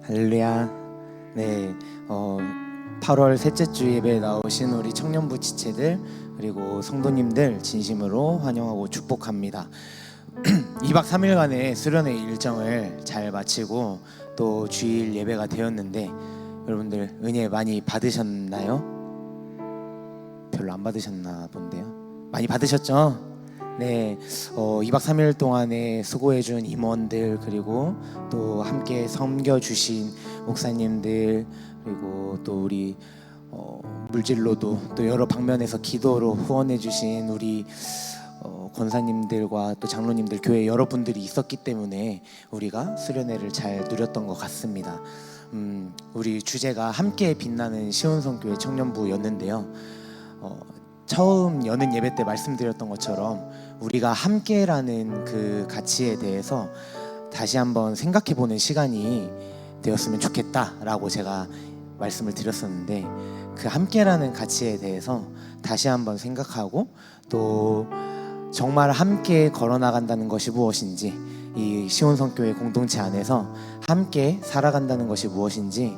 할렐루야. 네, 8월 셋째 주 예배에 나오신 우리 청년부 지체들 그리고 성도님들 진심으로 환영하고 축복합니다. 2박 3일간의 수련회 일정을 잘 마치고 또 주일 예배가 되었는데 여러분들 은혜 많이 받으셨나요? 별로 안 받으셨나 본데요. 많이 받으셨죠? 네, 2박 3일 동안에 수고해준 임원들 그리고 또 함께 섬겨주신 목사님들 그리고 또 우리 물질로도 또 여러 방면에서 기도로 후원해주신 우리 권사님들과 또 장로님들 교회 여러분들이 있었기 때문에 우리가 수련회를 잘 누렸던 것 같습니다. 우리 주제가 함께 빛나는 시온성교회 청년부였는데요. 처음 여는 예배 때 말씀드렸던 것처럼 우리가 함께라는 그 가치에 대해서 다시 한번 생각해보는 시간이 되었으면 좋겠다라고 제가 말씀을 드렸었는데, 그 함께라는 가치에 대해서 다시 한번 생각하고 또 정말 함께 걸어나간다는 것이 무엇인지, 이 시온성교회 공동체 안에서 함께 살아간다는 것이 무엇인지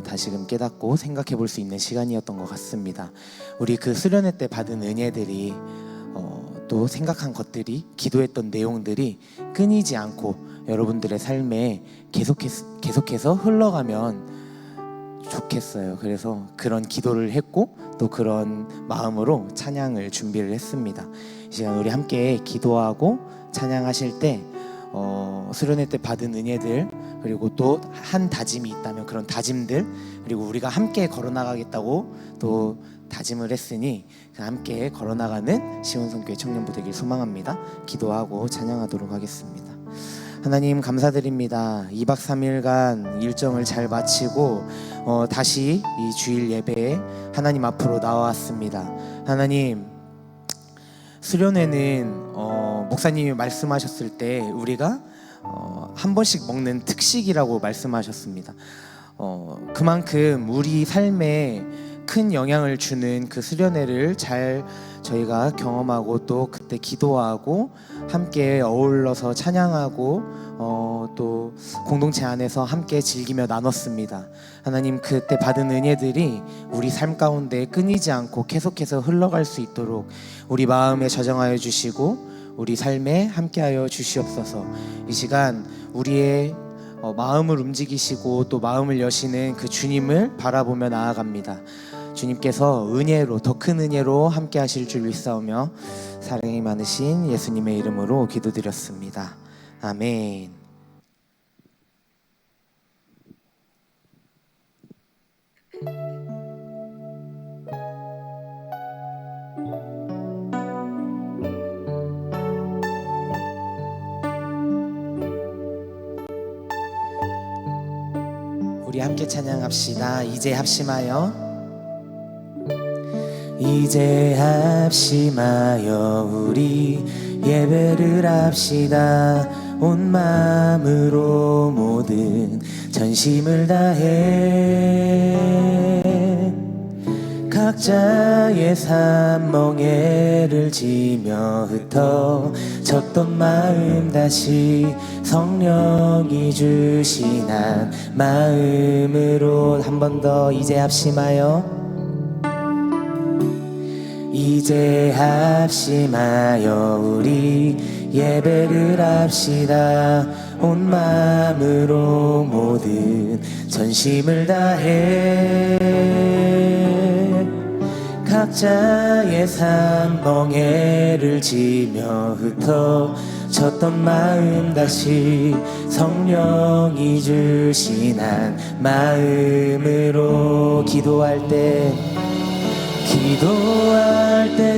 다시금 깨닫고 생각해 볼 수 있는 시간이었던 것 같습니다. 우리 그 수련회 때 받은 은혜들이 또 생각한 것들이, 기도했던 내용들이 끊이지 않고 여러분들의 삶에 계속해서 흘러가면 좋겠어요. 그래서 그런 기도를 했고 또 그런 마음으로 찬양을 준비를 했습니다. 이 시간 우리 함께 기도하고 찬양하실 때 수련회 때 받은 은혜들 그리고 또 한 다짐이 있다면 그런 다짐들, 그리고 우리가 함께 걸어나가겠다고 또 다짐을 했으니 그 함께 걸어나가는 시온성교회 청년부 되길 소망합니다. 기도하고 찬양하도록 하겠습니다. 하나님 감사드립니다. 2박 3일간 일정을 잘 마치고 다시 이 주일 예배에 하나님 앞으로 나왔습니다. 하나님, 수련회는 목사님이 말씀하셨을 때 우리가 한 번씩 먹는 특식이라고 말씀하셨습니다. 그만큼 우리 삶에 큰 영향을 주는 그 수련회를 잘 저희가 경험하고 또 그때 기도하고 함께 어울러서 찬양하고 또 공동체 안에서 함께 즐기며 나눴습니다. 하나님, 그때 받은 은혜들이 우리 삶 가운데 끊이지 않고 계속해서 흘러갈 수 있도록 우리 마음에 저장하여 주시고 우리 삶에 함께하여 주시옵소서. 이 시간 우리의 마음을 움직이시고 또 마음을 여시는 그 주님을 바라보며 나아갑니다. 주님께서 은혜로, 더 큰 은혜로 함께 하실 줄 믿사오며 사랑이 많으신 예수님의 이름으로 기도드렸습니다. 아멘. 우리 함께 찬양합시다. 이제 합심하여, 이제 합심하여 우리 예배를 합시다. 온 마음으로 모든 전심을 다해 각자의 삶 멍에를 지며 흩어졌던 마음 다시 성령이 주신 한 마음으로 한 번 더 이제 합심하여, 이제 합심하여 우리 예배를 합시다. 온 마음으로 모든 전심을 다해 각자의 삶 멍에를 지며 흩어졌던 마음 다시 성령이 주신 한 마음으로 기도할 때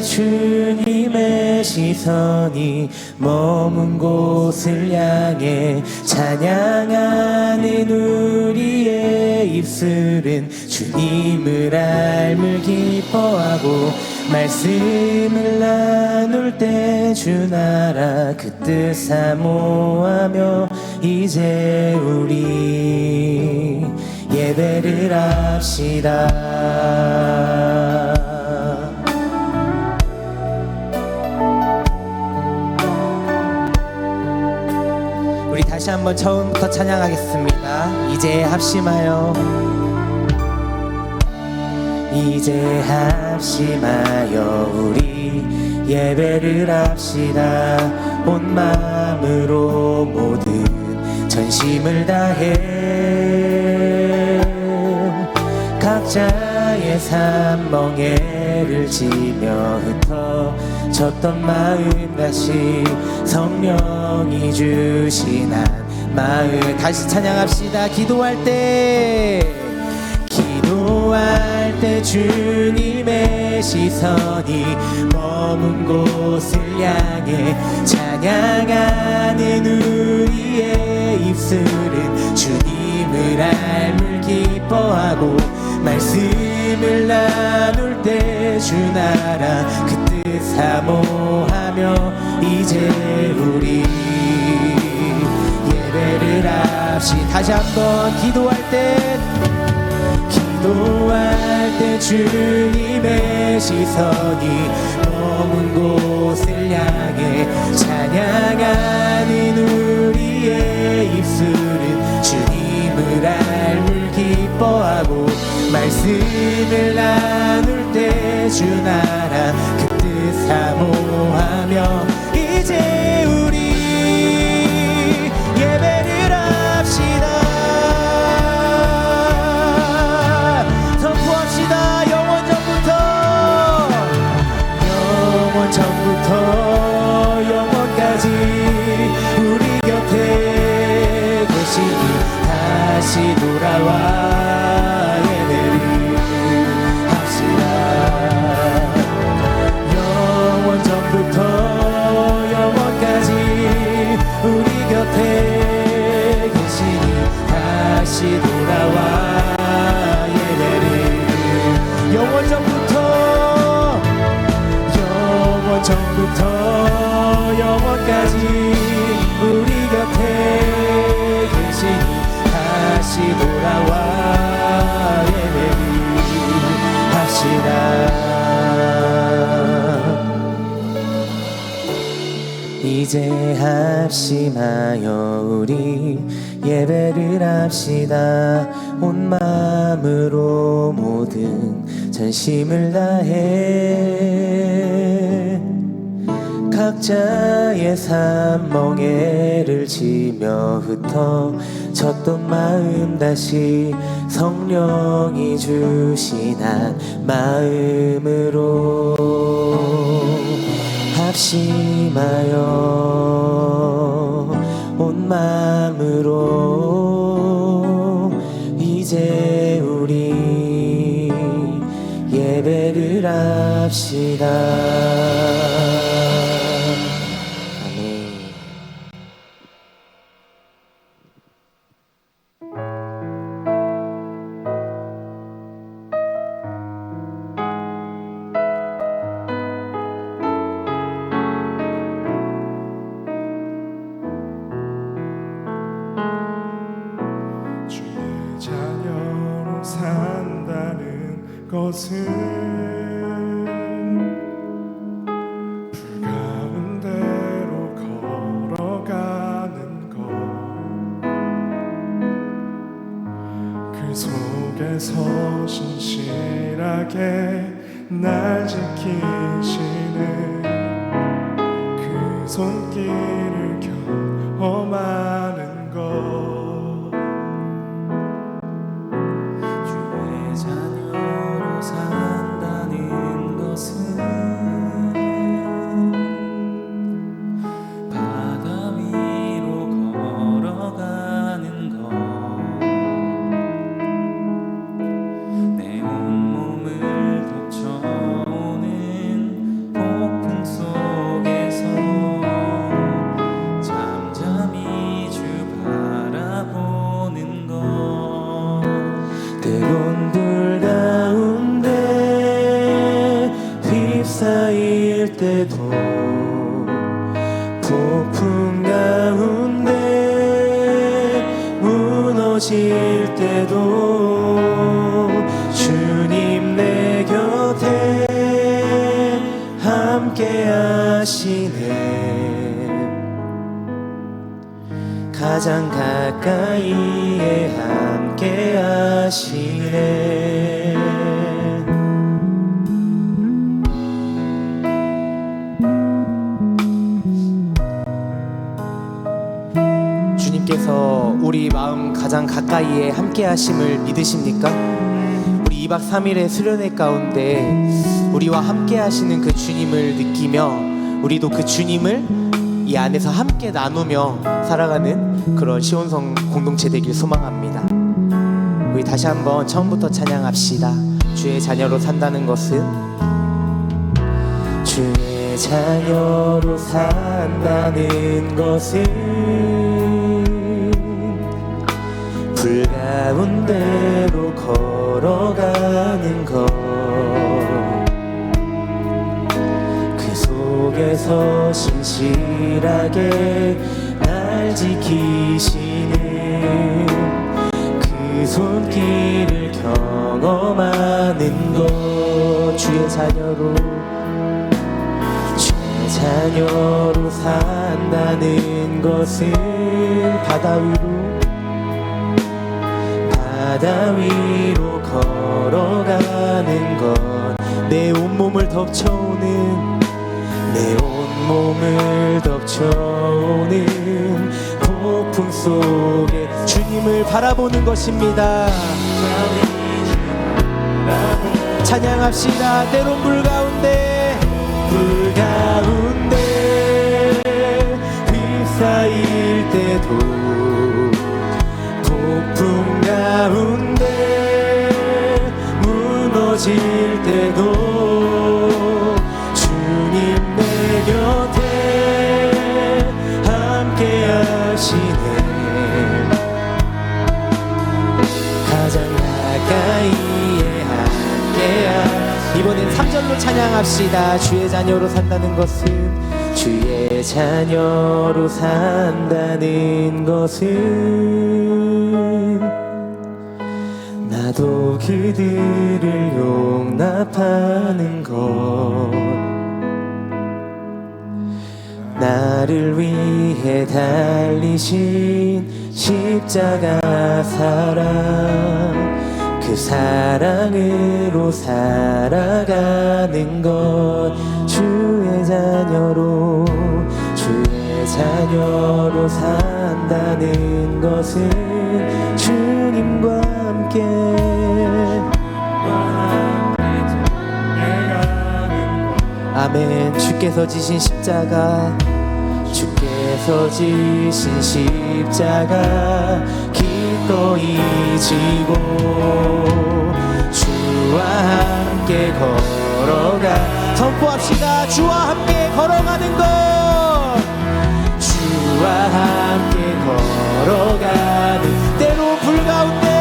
주님의 시선이 머문 곳을 향해 찬양하는 우리의 입술은 주님을 알물 기뻐하고 말씀을 나눌 때 주 나라 그 뜻 사모하며 이제 우리 예배를 합시다. 다시 한번 처음부터 찬양하겠습니다. 이제 합심하여, 이제 합심하여 우리 예배를 합시다. 온 마음으로 모든 전심을 다해 각자의 삶 멍에를 지며 흩어졌던 마음 다시 성령이 주신 한 마음. 다시 찬양합시다. 기도할 때 주님의 시선이 머문 곳을 향해 찬양하는 우리의 입술은 주님을 알물 기뻐하고 말씀을 나눌 때 주 나라 그 뜻 사모하며 이제 우리 예배를 합시다. 다시 한번 기도할 때 주님의 시선이 머문 곳을 향해 찬양하는 우리의 입술은 주님을 알물 기뻐하고 말씀을 나눌 때 주 나라 그 뜻 사모하며 이제 우리 예배를 합시다. 전부터 영원까지 우리 곁에 계시니 다시 돌아와 예배를 합시다. 영원 전부터 영원까지 우리 곁에 계시니 다시 돌아와 예배를 영원 전부터 영원까지 우리 곁에 계시니 다시 돌아와 예배를 합시다. 이제 합심하여 우리 예배를 합시다. 온 마음으로 모든 전심을 다해 각자의 삶 멍에를 지며 흩어졌던 마음 다시 성령이 주신 한 마음으로 합심하여 온 마음으로 이제 우리 예배를 합시다. 산다는 것은 불가운데로 걸어가는 것, 그 속에서 신실하게 날 지키시는 그 손길을 경험하는 것, 산다는 것은 바다 위로 걸어가는 것, 내 온몸을 덮쳐오는 폭풍 속에서 잠잠히 주 바라보는 것, 뜨거운 불 가운데 휩싸일 때도 폭풍 가운데 무너질 때도 주님 내 곁에 함께 하시네. 가장 가까이에 함께 하시네. 주님께서 우리 마음 가장 가까이에 함께 하심을 믿으십니까? 우리 2박 3일의 수련회 가운데 우리와 함께 하시는 그 주님을 느끼며 우리도 그 주님을 이 안에서 함께 나누며 살아가는 그런 시온성 공동체 되길 소망합니다. 우리 다시 한번 처음부터 찬양합시다. 주의 자녀로 산다는 것은, 주의 자녀로 산다는 것은 불 가운데로 걸어가는 것, 그 속에서 신실하게 날 지키시는 그 손길을 경험하는 것. 주의 자녀로 산다는 것은 바다 위로 걸어가는 것, 내 온몸을 덮쳐오는 폭풍 속에 주님을 바라보는 것입니다. 찬양합시다. 때론 불 가운데 휩싸일 때도, 폭풍 가운데 무너질 때도 주님 내 곁에 함께 하시네. 가장 가까이에 함께하. 이번엔 3절로 찬양합시다. 주의 자녀로 산다는 것은, 주의 자녀로 산다는 것은 나도 그들을 용납하는 것, 나를 위해 달리신 십자가 사랑, 그 사랑으로 살아가는 것. 주의 자녀로 산다는 것은 주님과 함께 아멘. 주께서 지신 십자가 기꺼이 지고 주와 함께 걸어가. 선포합시다. 주와 함께 걸어가는 것, 주와 함께 걸어가는, 때로 불 가운데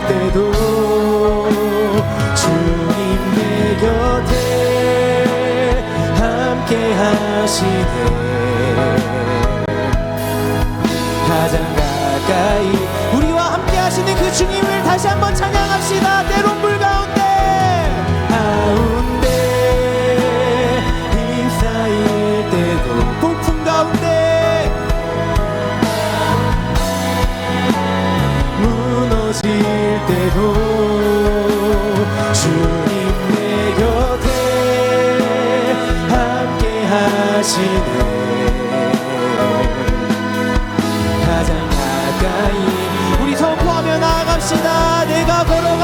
때도 주님 내 곁에 함께 하시네. 가장 가까이 우리와 함께 하시는 그 주님을 다시 한번 찬양합시다. 때론 불 가운데 휩싸일 때도, 폭풍 가운데 무너질 때도 주님 내 곁에 함께 하시네. 가장 가까이 우리 선포하며 나아갑시다. 내가 걸어갈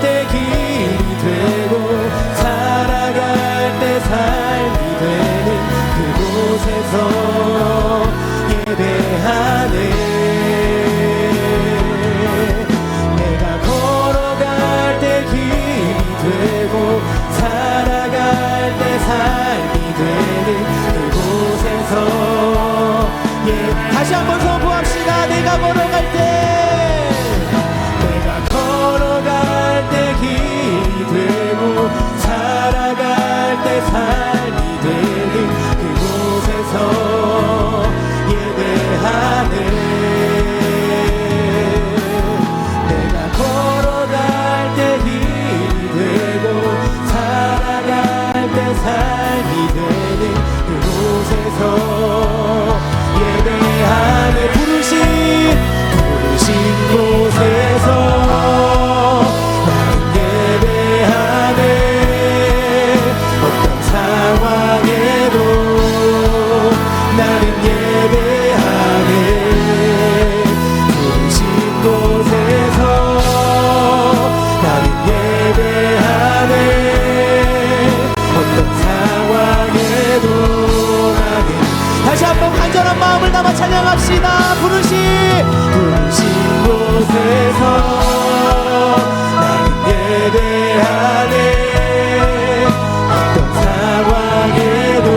때 길이 되고 살아갈 때 삶이 되는 그곳에서 예배하네. 내가 걸어갈 때 길이 되고 살아갈 때 삶이 되는 그곳에서 다시 한번 선포합시다. 내가 걸어갈 때 길이 되고 살아갈 때 삶이 되는 그곳에서 간절한 마음을 담아 찬양합시다. 부르신 곳에서 나는 예배하네. 어떤 상황에도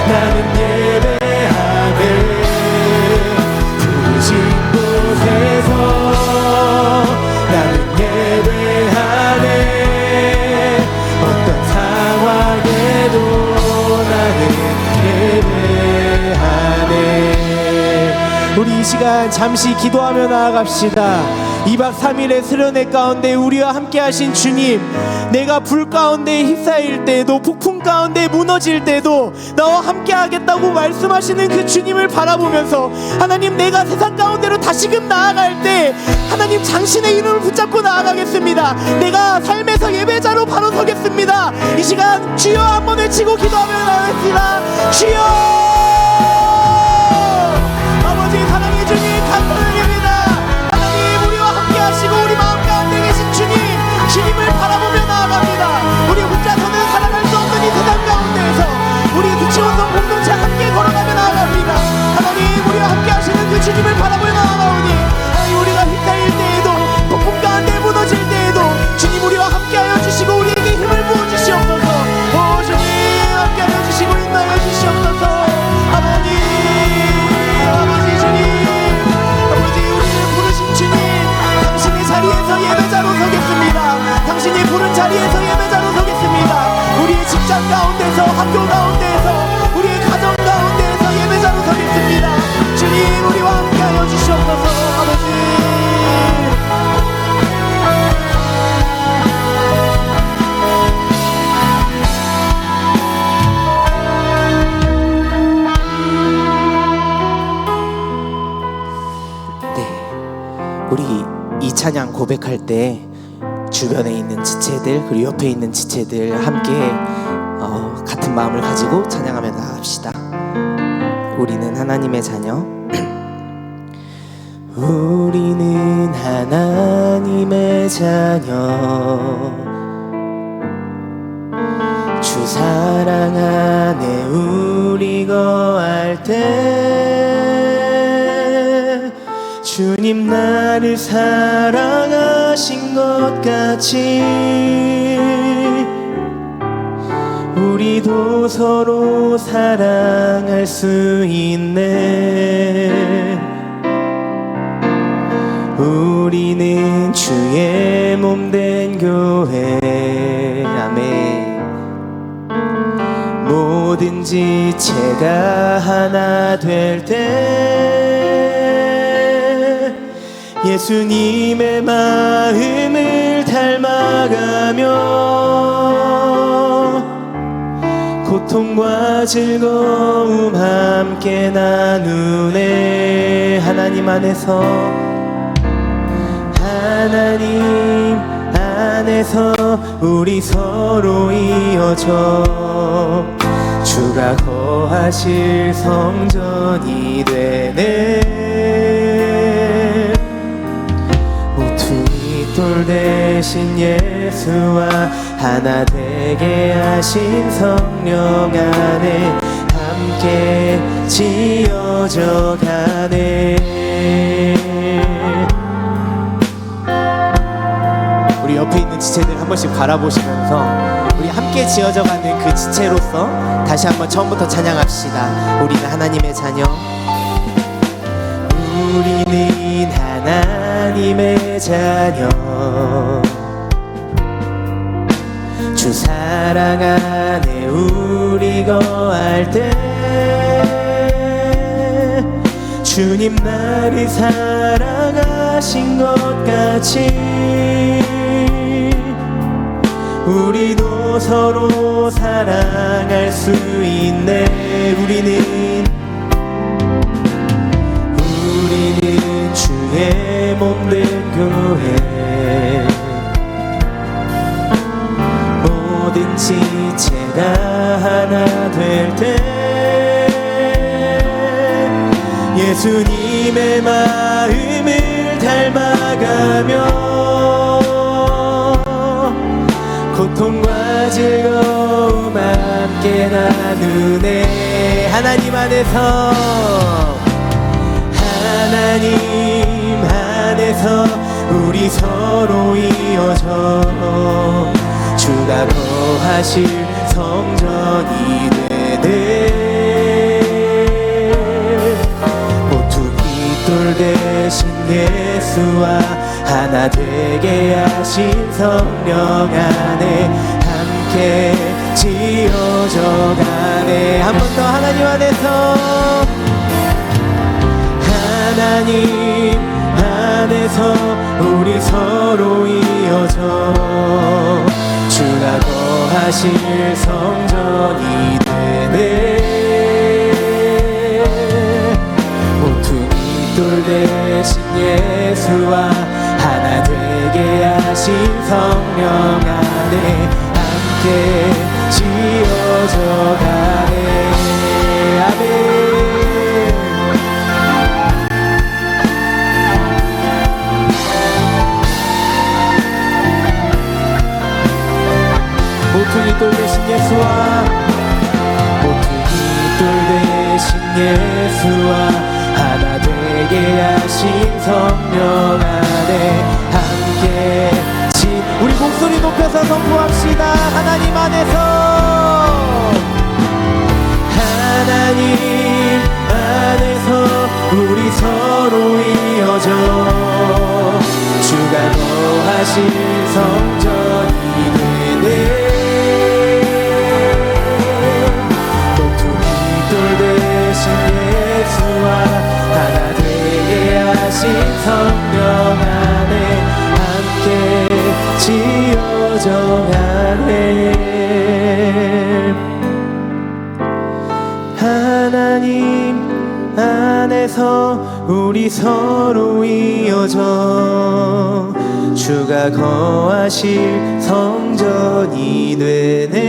나는 예배하네. 부르신 곳에서 나는 예배하네. 어떤 상황에도 나는 예배하네. 우리 이 시간 잠시 기도하며 나아갑시다. 2박 3일의 수련회 가운데 우리와 함께 하신 주님, 내가 불 가운데 휩싸일 때도 폭풍 가운데 무너질 때도 나와 함께 하겠다고 말씀하시는 그 주님을 바라보면서 하나님, 내가 세상 가운데로 다시금 나아갈 때 하나님 당신의 이름을 붙잡고 나아가겠습니다. 내가 삶에서 예배자로 바로 서겠습니다. 이 시간 주여 한번 외치고 기도하며 나아갑시다. 주여, 아버지 사랑의 주님 감사드립니다. 하나님, 우리와 함께 하시고 우리 마음 가운데 계신 주님을 바라보며 나아갑니다. 우리 혼자서는 살아갈 수 없는 이 세상 가운데에서 우리 두치원성 공동체 함께 걸어가며 나아갑니다. 하나님, 우리와 함께 하시는 그 주님을 바라보며 나아가오니 하나님, 우리가 휘갈릴 때에도 폭풍 가운데 무너질 때에도 주님 우리와 함께하여 주시고 우리에게 힘을 부어주시옵소서. 오 주님, 함께하여 주시고 인도하여 주시옵소서. 아버지 주님, 아버지, 우리를 부르신 주님, 당신의 자리에서 예배자로 서겠습니다. 당신이 부른 자리에서 예배자로 서겠습니다. 우리의 직장 가운데서, 학교 가운데에서, 우리의 가정 가운데에서 예배자로 서겠습니다. 주님, 우리와 함께하여 주시옵소서. 아버지, 우리 이 찬양 고백할 때 주변에 있는 지체들 그리고 옆에 있는 지체들 함께 같은 마음을 가지고 찬양하며 나갑시다. 우리는 하나님의 자녀. 우리는 하나님의 자녀. 주 사랑 안에 우리 거할 때 주님 나를 사랑하신 것 같이 우리도 서로 사랑할 수 있네. 우리는 주의 몸된 교회. 아멘. 모든 지체가 하나 될 때 예수님의 마음을 닮아가며 고통과 즐거움 함께 나누네. 하나님 안에서, 하나님 안에서 우리 서로 이어져 주가 거하실 성전이 되네. 돌 대신 예수와 하나 되게 하신 성령 안에 함께 지어져 가네. 우리 옆에 있는 지체들 한 번씩 바라보시면서 우리 함께 지어져 가는 그 지체로서 다시 한번 처음부터 찬양합시다. 우리는 하나님의 자녀. 우리는 하나님의 자녀. 주 사랑 안에 우리 거할 때 주님 나를 사랑하신 것 같이 우리도 서로 사랑할 수 있네. 우리는 주의 몸된 교회. 모든 지체가 하나 될 때 예수님의 마음을 닮아가며 고통과 즐거움 함께 나누네. 하나님 안에서 하나님 안에서 우리 서로 이어져 주가 거하실 성전이 되네. 모퉁이 돌 대신 예수와 하나 되게 하신 성령 안에 함께 지어져 가네. 한 번 더 하나님 안에서 하나님 안에서 우리 서로 이어져 주가 거하실 성전이 되네. 모퉁이 돌 대신 예수와 하나 되게 하신 성령 안에 함께 지어져 가네. 아멘. 모퉁이 돌 대신 예수와 모퉁이 돌 대신 예수와 하나 되게 하신 성령 안에 함께 우리 목소리 높여서 선포합시다. 하나님 안에서 하나님 안에서 우리 서로 이어져 주가 거하실 성전이 되네. 예수와 하나 되게 하신 성령 안에 함께 지어져 가네. 하나님 안에서 우리 서로 이어져 주가 거하실 성전이 되네.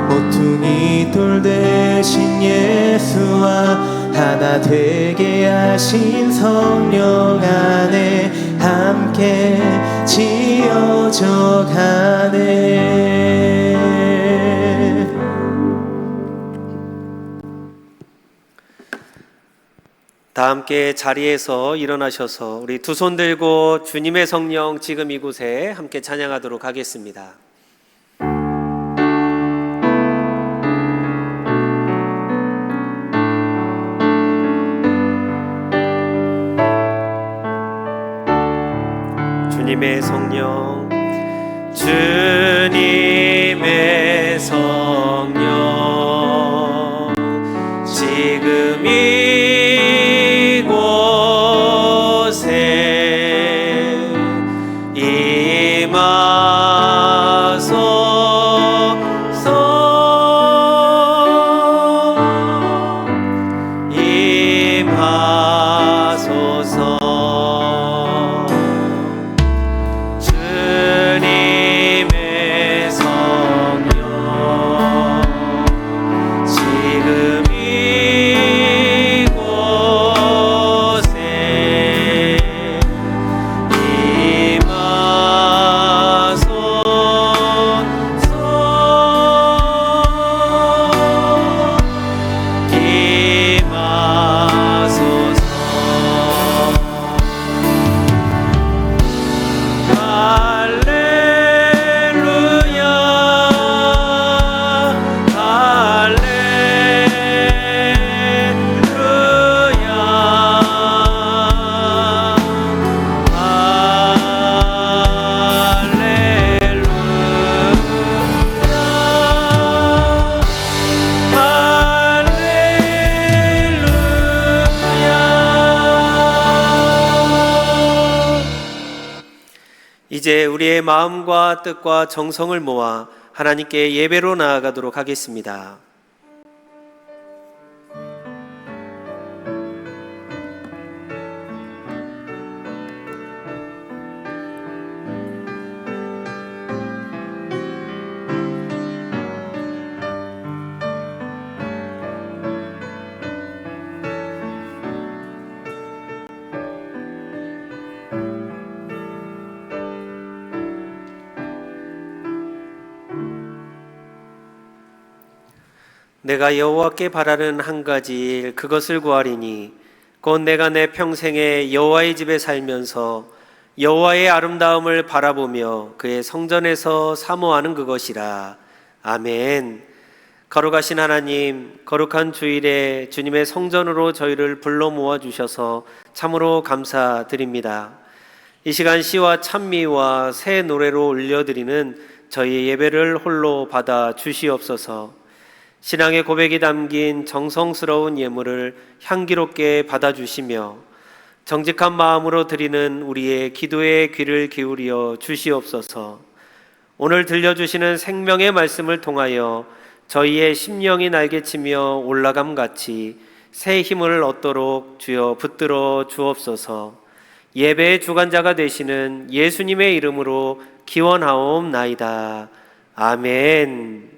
모퉁이 돌 대신 예수와 하나 되게 하신 성령 안에 함께 지어져 가네. 다 함께 자리에서 일어나셔서 우리 두 손 들고 주님의 성령 지금 이곳에 함께 찬양하도록 하겠습니다. 주님의 성령, 주님의 성령, 지금 이곳에 임하소서. 이제 우리의 마음과 뜻과 정성을 모아 하나님께 예배로 나아가도록 하겠습니다. 내가 여호와께 바라는 한 가지 일 그것을 구하리니 곧 내가 내 평생에 여호와의 집에 살면서 여호와의 아름다움을 바라보며 그의 성전에서 사모하는 그것이라. 아멘. 거룩하신 하나님, 거룩한 주일에 주님의 성전으로 저희를 불러 모아 주셔서 참으로 감사드립니다. 이 시간 시와 찬미와 새 노래로 올려드리는 저희 예배를 홀로 받아 주시옵소서. 신앙의 고백이 담긴 정성스러운 예물을 향기롭게 받아주시며 정직한 마음으로 드리는 우리의 기도의 귀를 기울여 주시옵소서. 오늘 들려주시는 생명의 말씀을 통하여 저희의 심령이 날개치며 올라감같이 새 힘을 얻도록 주여 붙들어 주옵소서. 예배의 주관자가 되시는 예수님의 이름으로 기원하옵나이다. 아멘.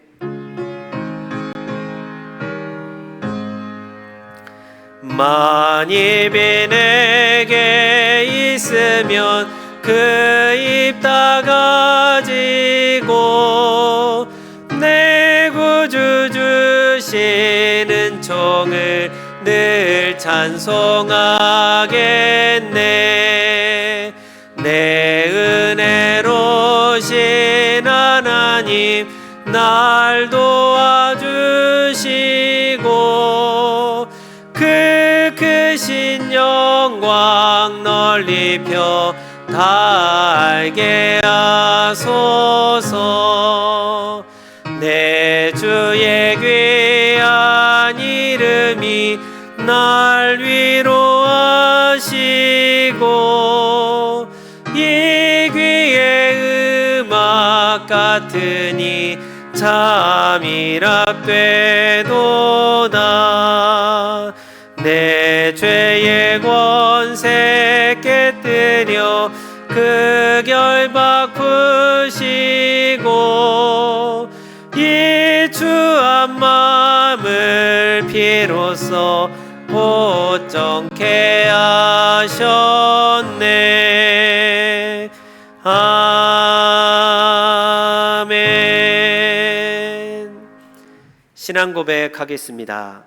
만입이 내게 있으면 그 입 다 가지고 내 구주 주시는 종을 늘 찬송하겠네. 내 은혜로신 하나님 날 도와주시고 그 크신 영광 널리 펴 다 알게 하소서. 내 주의 귀한 이름이 날 위로하시고 이 귀의 음악 같으니 잠이락되도다. 내 죄의 권세 깨뜨려 그 결박 푸시고 이 주한 마음을 피로써 보정케 하셨네. 아멘. 신앙 고백하겠습니다.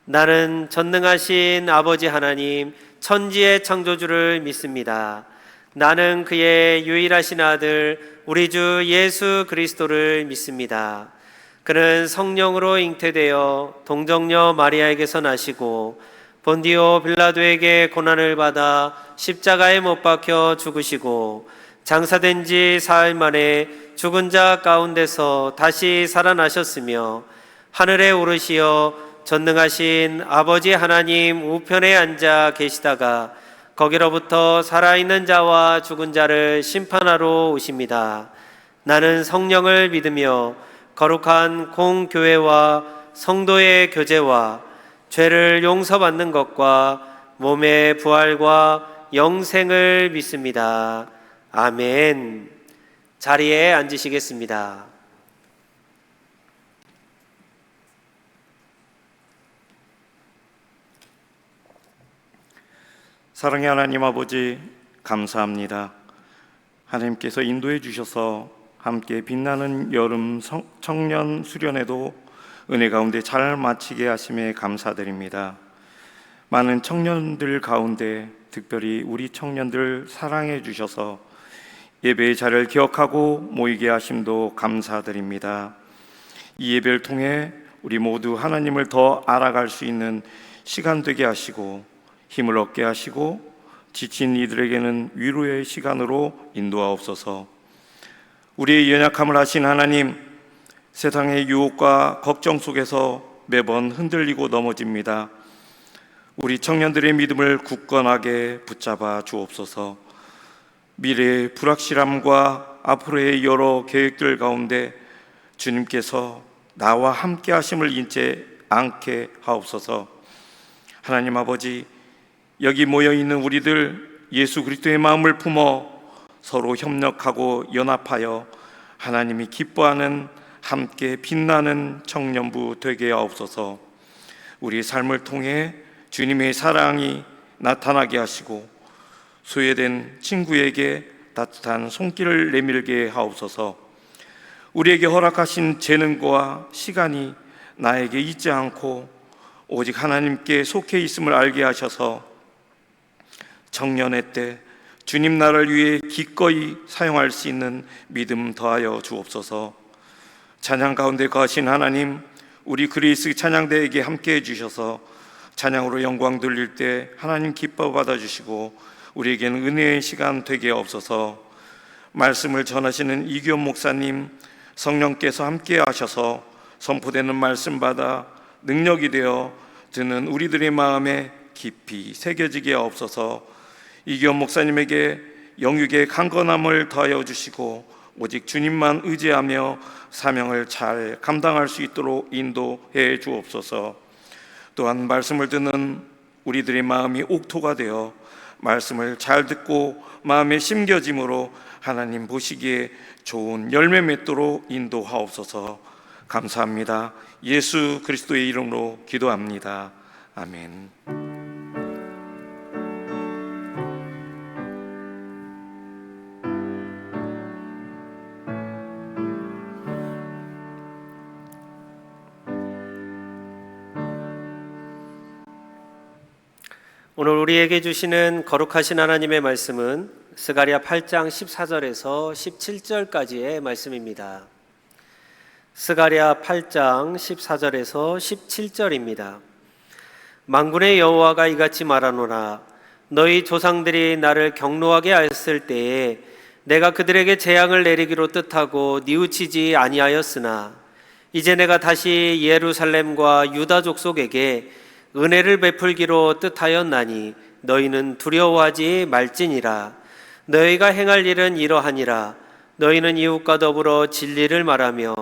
나는 전능하신 아버지 하나님 천지의 창조주를 믿습니다. 나는 그의 유일하신 아들 우리 주 예수 그리스도를 믿습니다. 그는 성령으로 잉태되어 동정녀 마리아에게서 나시고 본디오 빌라도에게 고난을 받아 십자가에 못 박혀 죽으시고 장사된 지 사흘 만에 죽은 자 가운데서 다시 살아나셨으며 하늘에 오르시어 전능하신 아버지 하나님 우편에 앉아 계시다가 거기로부터 살아있는 자와 죽은 자를 심판하러 오십니다. 나는 성령을 믿으며 거룩한 공교회와 성도의 교제와 죄를 용서받는 것과 몸의 부활과 영생을 믿습니다. 아멘. 자리에 앉으시겠습니다. 사랑의 하나님 아버지, 감사합니다. 하나님께서 인도해 주셔서 함께 빛나는 여름 청년 수련회도 은혜 가운데 잘 마치게 하심에 감사드립니다. 많은 청년들 가운데 특별히 우리 청년들 사랑해 주셔서 예배의 자리를 기억하고 모이게 하심도 감사드립니다. 이 예배를 통해 우리 모두 하나님을 더 알아갈 수 있는 시간 되게 하시고 힘을 얻게 하시고 지친 이들에게는 위로의 시간으로 인도하옵소서. 우리의 연약함을 아신 하나님, 세상의 유혹과 걱정 속에서 매번 흔들리고 넘어집니다. 우리 청년들의 믿음을 굳건하게 붙잡아 주옵소서. 미래의 불확실함과 앞으로의 여러 계획들 가운데 주님께서 나와 함께 하심을 잊지 않게 하옵소서. 하나님 아버지, 여기 모여있는 우리들 예수 그리스도의 마음을 품어 서로 협력하고 연합하여 하나님이 기뻐하는 함께 빛나는 청년부 되게 하옵소서. 우리의 삶을 통해 주님의 사랑이 나타나게 하시고 소외된 친구에게 따뜻한 손길을 내밀게 하옵소서. 우리에게 허락하신 재능과 시간이 나에게 있지 않고 오직 하나님께 속해 있음을 알게 하셔서 청년의 때 주님 나라를 위해 기꺼이 사용할 수 있는 믿음 더하여 주옵소서. 찬양 가운데 거하신 하나님, 우리 그리스 찬양대에게 함께해 주셔서 찬양으로 영광 돌릴 때 하나님 기뻐 받아주시고 우리에게는 은혜의 시간 되게 없어서 말씀을 전하시는 이규현 목사님, 성령께서 함께 하셔서 선포되는 말씀 받아 능력이 되어 듣는 우리들의 마음에 깊이 새겨지게 없어서 이규현 목사님에게 영육의 강건함을 더하여 주시고 오직 주님만 의지하며 사명을 잘 감당할 수 있도록 인도해 주옵소서. 또한 말씀을 듣는 우리들의 마음이 옥토가 되어 말씀을 잘 듣고 마음에 심겨짐으로 하나님 보시기에 좋은 열매 맺도록 인도하옵소서. 감사합니다. 예수 그리스도의 이름으로 기도합니다. 아멘. 오늘 우리에게 주시는 거룩하신 하나님의 말씀은 스가랴 8장 14절에서 17절까지의 말씀입니다. 스가랴 8장 14절에서 17절입니다. 만군의 여호와가 이같이 말하노라. 너희 조상들이 나를 경노하게 하였을 때에 내가 그들에게 재앙을 내리기로 뜻하고 뉘우치지 아니하였으나 이제 내가 다시 예루살렘과 유다 족속에게 은혜를 베풀기로 뜻하였나니 너희는 두려워하지 말지니라. 너희가 행할 일은 이러하니라. 너희는 이웃과 더불어 진리를 말하며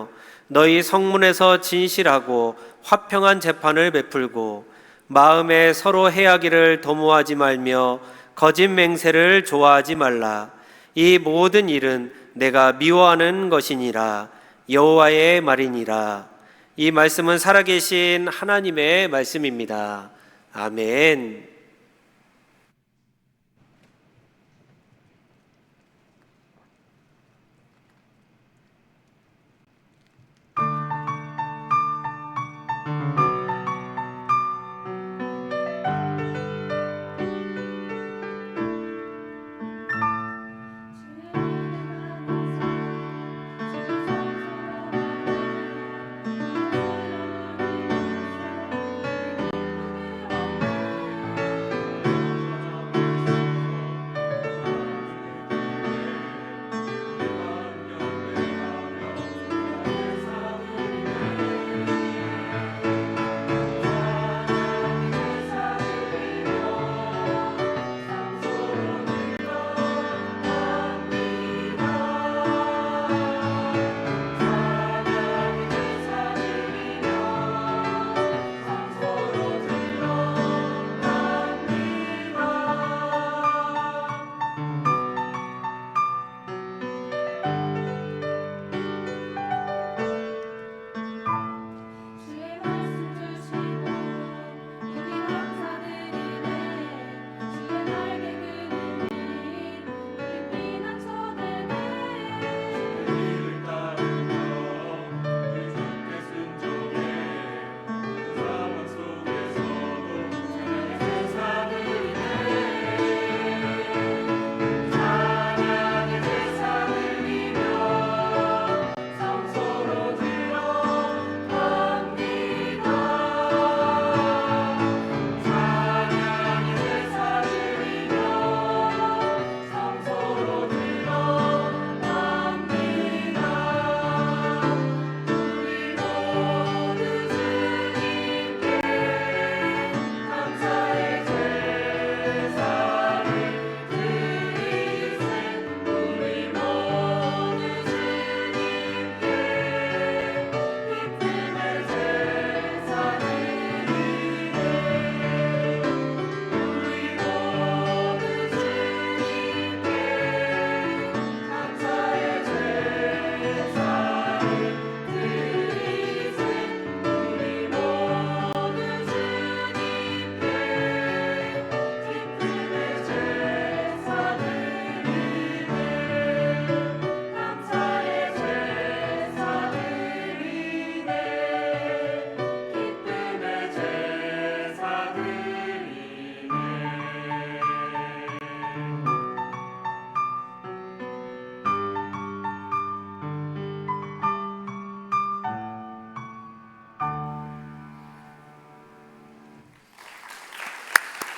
너희 성문에서 진실하고 화평한 재판을 베풀고 마음에 서로 해하기를 도모하지 말며 거짓 맹세를 좋아하지 말라. 이 모든 일은 내가 미워하는 것이니라. 여호와의 말이니라. 이 말씀은 살아계신 하나님의 말씀입니다. 아멘.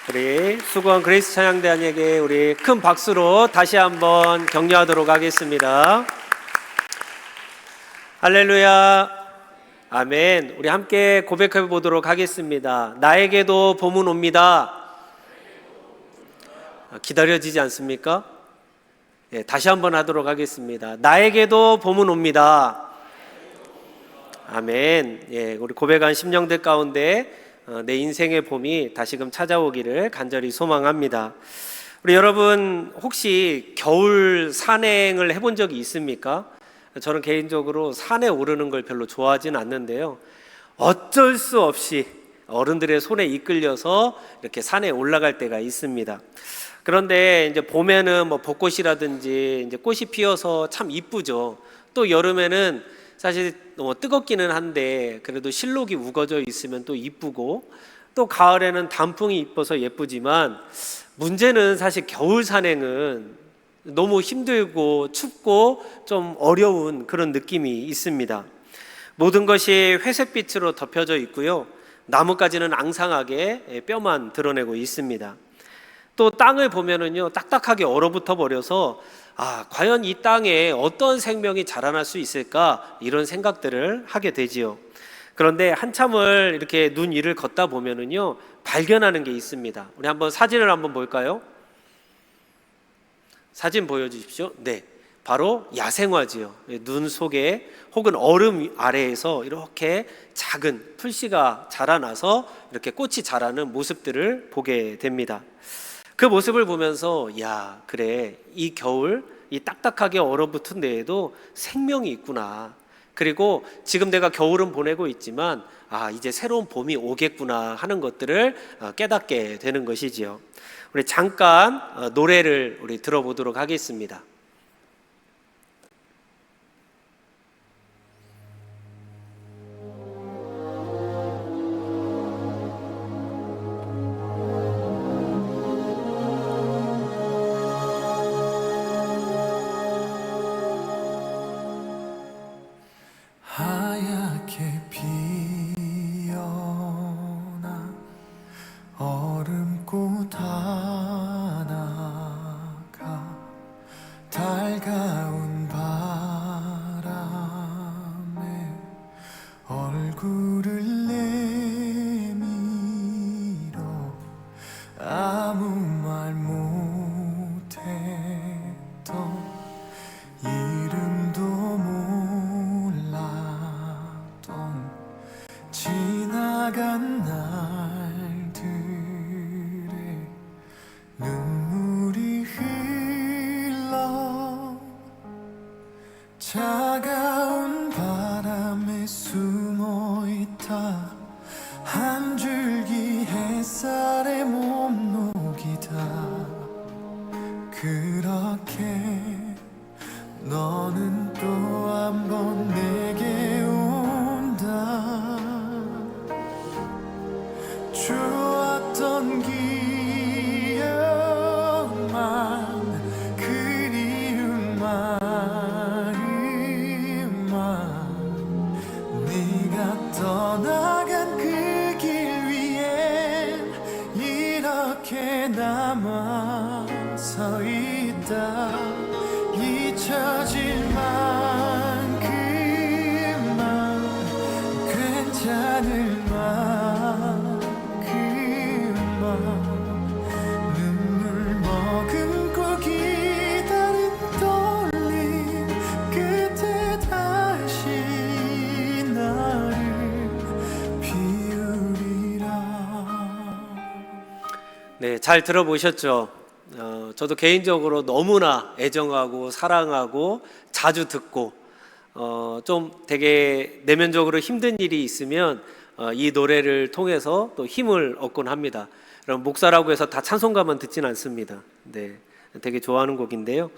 우리 수고한 그레이스 찬양대원에게 우리 큰 박수로 다시 한번 격려하도록 하겠습니다. 할렐루야, 아멘. 우리 함께 고백해 보도록 하겠습니다. 나에게도 봄은 옵니다. 기다려지지 않습니까? 예, 다시 한번 하도록 하겠습니다. 나에게도 봄은 옵니다. 아멘. 예, 우리 고백한 심령들 가운데 내 인생의 봄이 다시금 찾아오기를 간절히 소망합니다. 우리 여러분 혹시 겨울 산행을 해본 적이 있습니까? 저는 개인적으로 산에 오르는 걸 별로 좋아하진 않는데요. 어쩔 수 없이 어른들의 손에 이끌려서 이렇게 산에 올라갈 때가 있습니다. 그런데 이제 봄에는 뭐 벚꽃이라든지 이제 꽃이 피어서 참 이쁘죠. 또 여름에는 사실 너무 뜨겁기는 한데 그래도 실록이 우거져 있으면 또 이쁘고, 또 가을에는 단풍이 이뻐서 예쁘지만 문제는 사실 겨울 산행은 너무 힘들고 춥고 좀 어려운 그런 느낌이 있습니다. 모든 것이 회색빛으로 덮여져 있고요. 나뭇가지는 앙상하게 뼈만 드러내고 있습니다. 또 땅을 보면은요, 딱딱하게 얼어붙어 버려서 과연 이 땅에 어떤 생명이 자라날 수 있을까, 이런 생각들을 하게 되지요. 그런데 한참을 이렇게 눈 위를 걷다 보면은요, 발견하는 게 있습니다. 우리 한번 사진을 한번 볼까요? 사진 보여주십시오. 네, 바로 야생화지요. 눈 속에 혹은 얼음 아래에서 이렇게 작은 풀씨가 자라나서 이렇게 꽃이 자라는 모습들을 보게 됩니다. 그 모습을 보면서 야, 그래, 이 겨울 이 딱딱하게 얼어붙은 데에도 생명이 있구나. 그리고 지금 내가 겨울은 보내고 있지만 이제 새로운 봄이 오겠구나 하는 것들을 깨닫게 되는 것이지요. 우리 잠깐 노래를 우리 들어보도록 하겠습니다. 하얗게 피어나 얼음꽃 하나가 달가운 바람에 얼굴을 내밀어 아무 말 못했던 이름도 몰랐던 지나간 날들에 눈물이 흘러 차가운 바람에 숨어있다 한 줄기 햇살에 몸 녹이다 그렇게 너는 또 한 번 내게 온다 좋았던 기억만 그리운 마음만 네가 떠나간 그 길 위엔 이렇게 남아서 있다 잊혀질 만큼만 괜찮을 만큼만 눈물 머금고 기다린 떨림 끝에 다시 나를 비우리라. 네, 잘 들어보셨죠? 저도 개인적으로 너무나 애정하고 사랑하고 자주 듣고 좀 되게 내면적으로 힘든 일이 있으면 이 노래를 통해서 또 힘을 얻곤 합니다. 그럼 목사라고 해서 다 찬송가만 듣진 않습니다. 네, 되게 좋아하는 곡인데요.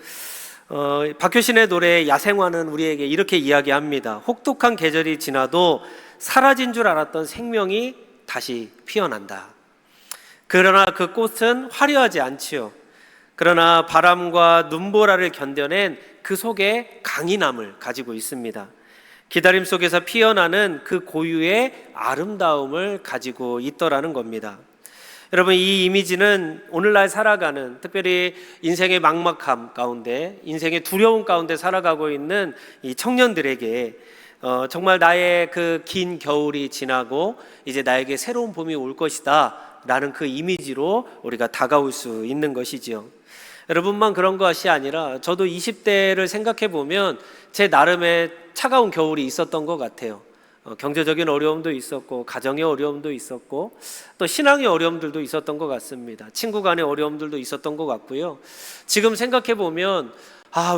박효신의 노래 야생화는 우리에게 이렇게 이야기합니다. 혹독한 계절이 지나도 사라진 줄 알았던 생명이 다시 피어난다. 그러나 그 꽃은 화려하지 않지요. 그러나 바람과 눈보라를 견뎌낸 그 속에 강인함을 가지고 있습니다. 기다림 속에서 피어나는 그 고유의 아름다움을 가지고 있더라는 겁니다. 여러분, 이 이미지는 오늘날 살아가는, 특별히 인생의 막막함 가운데, 인생의 두려움 가운데 살아가고 있는 이 청년들에게 정말 나의 그 긴 겨울이 지나고 이제 나에게 새로운 봄이 올 것이다 라는 그 이미지로 우리가 다가올 수 있는 것이지요. 여러분만 그런 것이 아니라 저도 20대를 생각해 보면 제 나름의 차가운 겨울이 있었던 것 같아요. 경제적인 어려움도 있었고, 가정의 어려움도 있었고, 또 신앙의 어려움들도 있었던 것 같습니다. 친구 간의 어려움들도 있었던 것 같고요. 지금 생각해 보면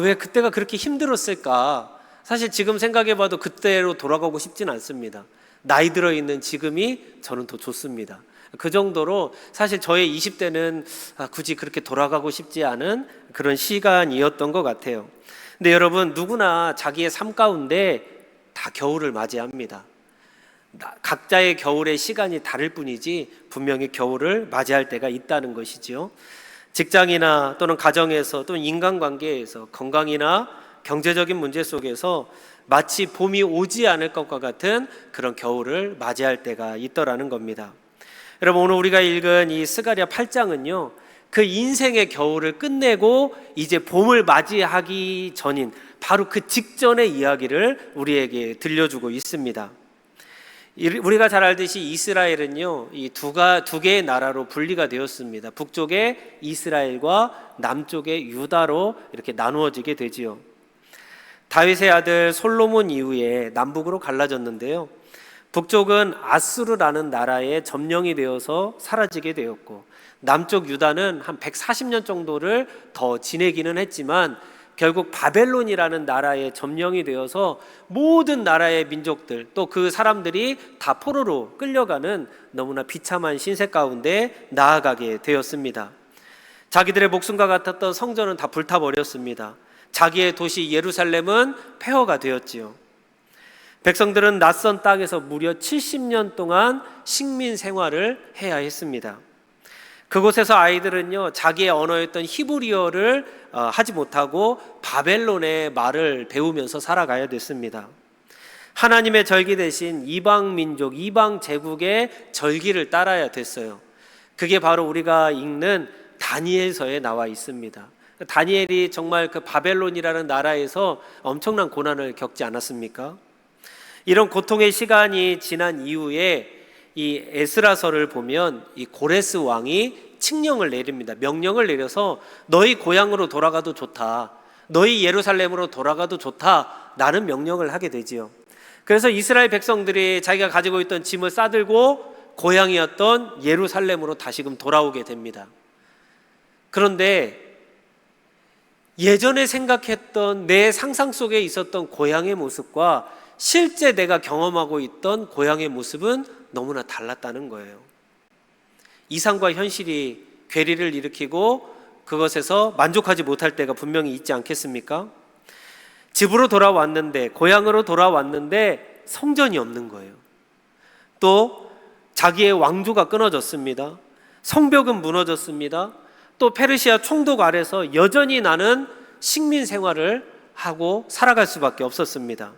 왜 그때가 그렇게 힘들었을까? 사실 지금 생각해 봐도 그때로 돌아가고 싶진 않습니다. 나이 들어 있는 지금이 저는 더 좋습니다. 그 정도로 사실 저의 20대는 굳이 그렇게 돌아가고 싶지 않은 그런 시간이었던 것 같아요. 근데 여러분, 누구나 자기의 삶 가운데 다 겨울을 맞이합니다. 각자의 겨울의 시간이 다를 뿐이지 분명히 겨울을 맞이할 때가 있다는 것이지요. 직장이나 또는 가정에서 또는 인간관계에서, 건강이나 경제적인 문제 속에서 마치 봄이 오지 않을 것과 같은 그런 겨울을 맞이할 때가 있더라는 겁니다. 여러분, 오늘 우리가 읽은 이 스가랴 8장은요 그 인생의 겨울을 끝내고 이제 봄을 맞이하기 전인 바로 그 직전의 이야기를 우리에게 들려주고 있습니다. 우리가 잘 알듯이 이스라엘은요 이 두 개의 나라로 분리가 되었습니다. 북쪽의 이스라엘과 남쪽의 유다로 이렇게 나누어지게 되지요. 다윗의 아들 솔로몬 이후에 남북으로 갈라졌는데요, 북쪽은 아수르라는 나라의 점령이 되어서 사라지게 되었고, 남쪽 유다는 한 140년 정도를 더 지내기는 했지만 결국 바벨론이라는 나라의 점령이 되어서 모든 나라의 민족들, 또 그 사람들이 다 포로로 끌려가는 너무나 비참한 신세 가운데 나아가게 되었습니다. 자기들의 목숨과 같았던 성전은 다 불타버렸습니다. 자기의 도시 예루살렘은 폐허가 되었지요. 백성들은 낯선 땅에서 무려 70년 동안 식민 생활을 해야 했습니다. 그곳에서 아이들은요 자기의 언어였던 히브리어를 하지 못하고 바벨론의 말을 배우면서 살아가야 됐습니다. 하나님의 절기 대신 이방 민족, 이방 제국의 절기를 따라야 됐어요. 그게 바로 우리가 읽는 다니엘서에 나와 있습니다. 다니엘이 정말 그 바벨론이라는 나라에서 엄청난 고난을 겪지 않았습니까? 이런 고통의 시간이 지난 이후에 이 에스라서를 보면 이 고레스 왕이 칙령을 내립니다. 명령을 내려서 너희 고향으로 돌아가도 좋다, 너희 예루살렘으로 돌아가도 좋다 라는 명령을 하게 되지요. 그래서 이스라엘 백성들이 자기가 가지고 있던 짐을 싸들고 고향이었던 예루살렘으로 다시금 돌아오게 됩니다. 그런데 예전에 생각했던 내 상상 속에 있었던 고향의 모습과 실제 내가 경험하고 있던 고향의 모습은 너무나 달랐다는 거예요. 이상과 현실이 괴리를 일으키고 그것에서 만족하지 못할 때가 분명히 있지 않겠습니까? 집으로 돌아왔는데, 고향으로 돌아왔는데 성전이 없는 거예요. 또 자기의 왕조가 끊어졌습니다. 성벽은 무너졌습니다. 또 페르시아 총독 아래서 여전히 나는 식민 생활을 하고 살아갈 수밖에 없었습니다.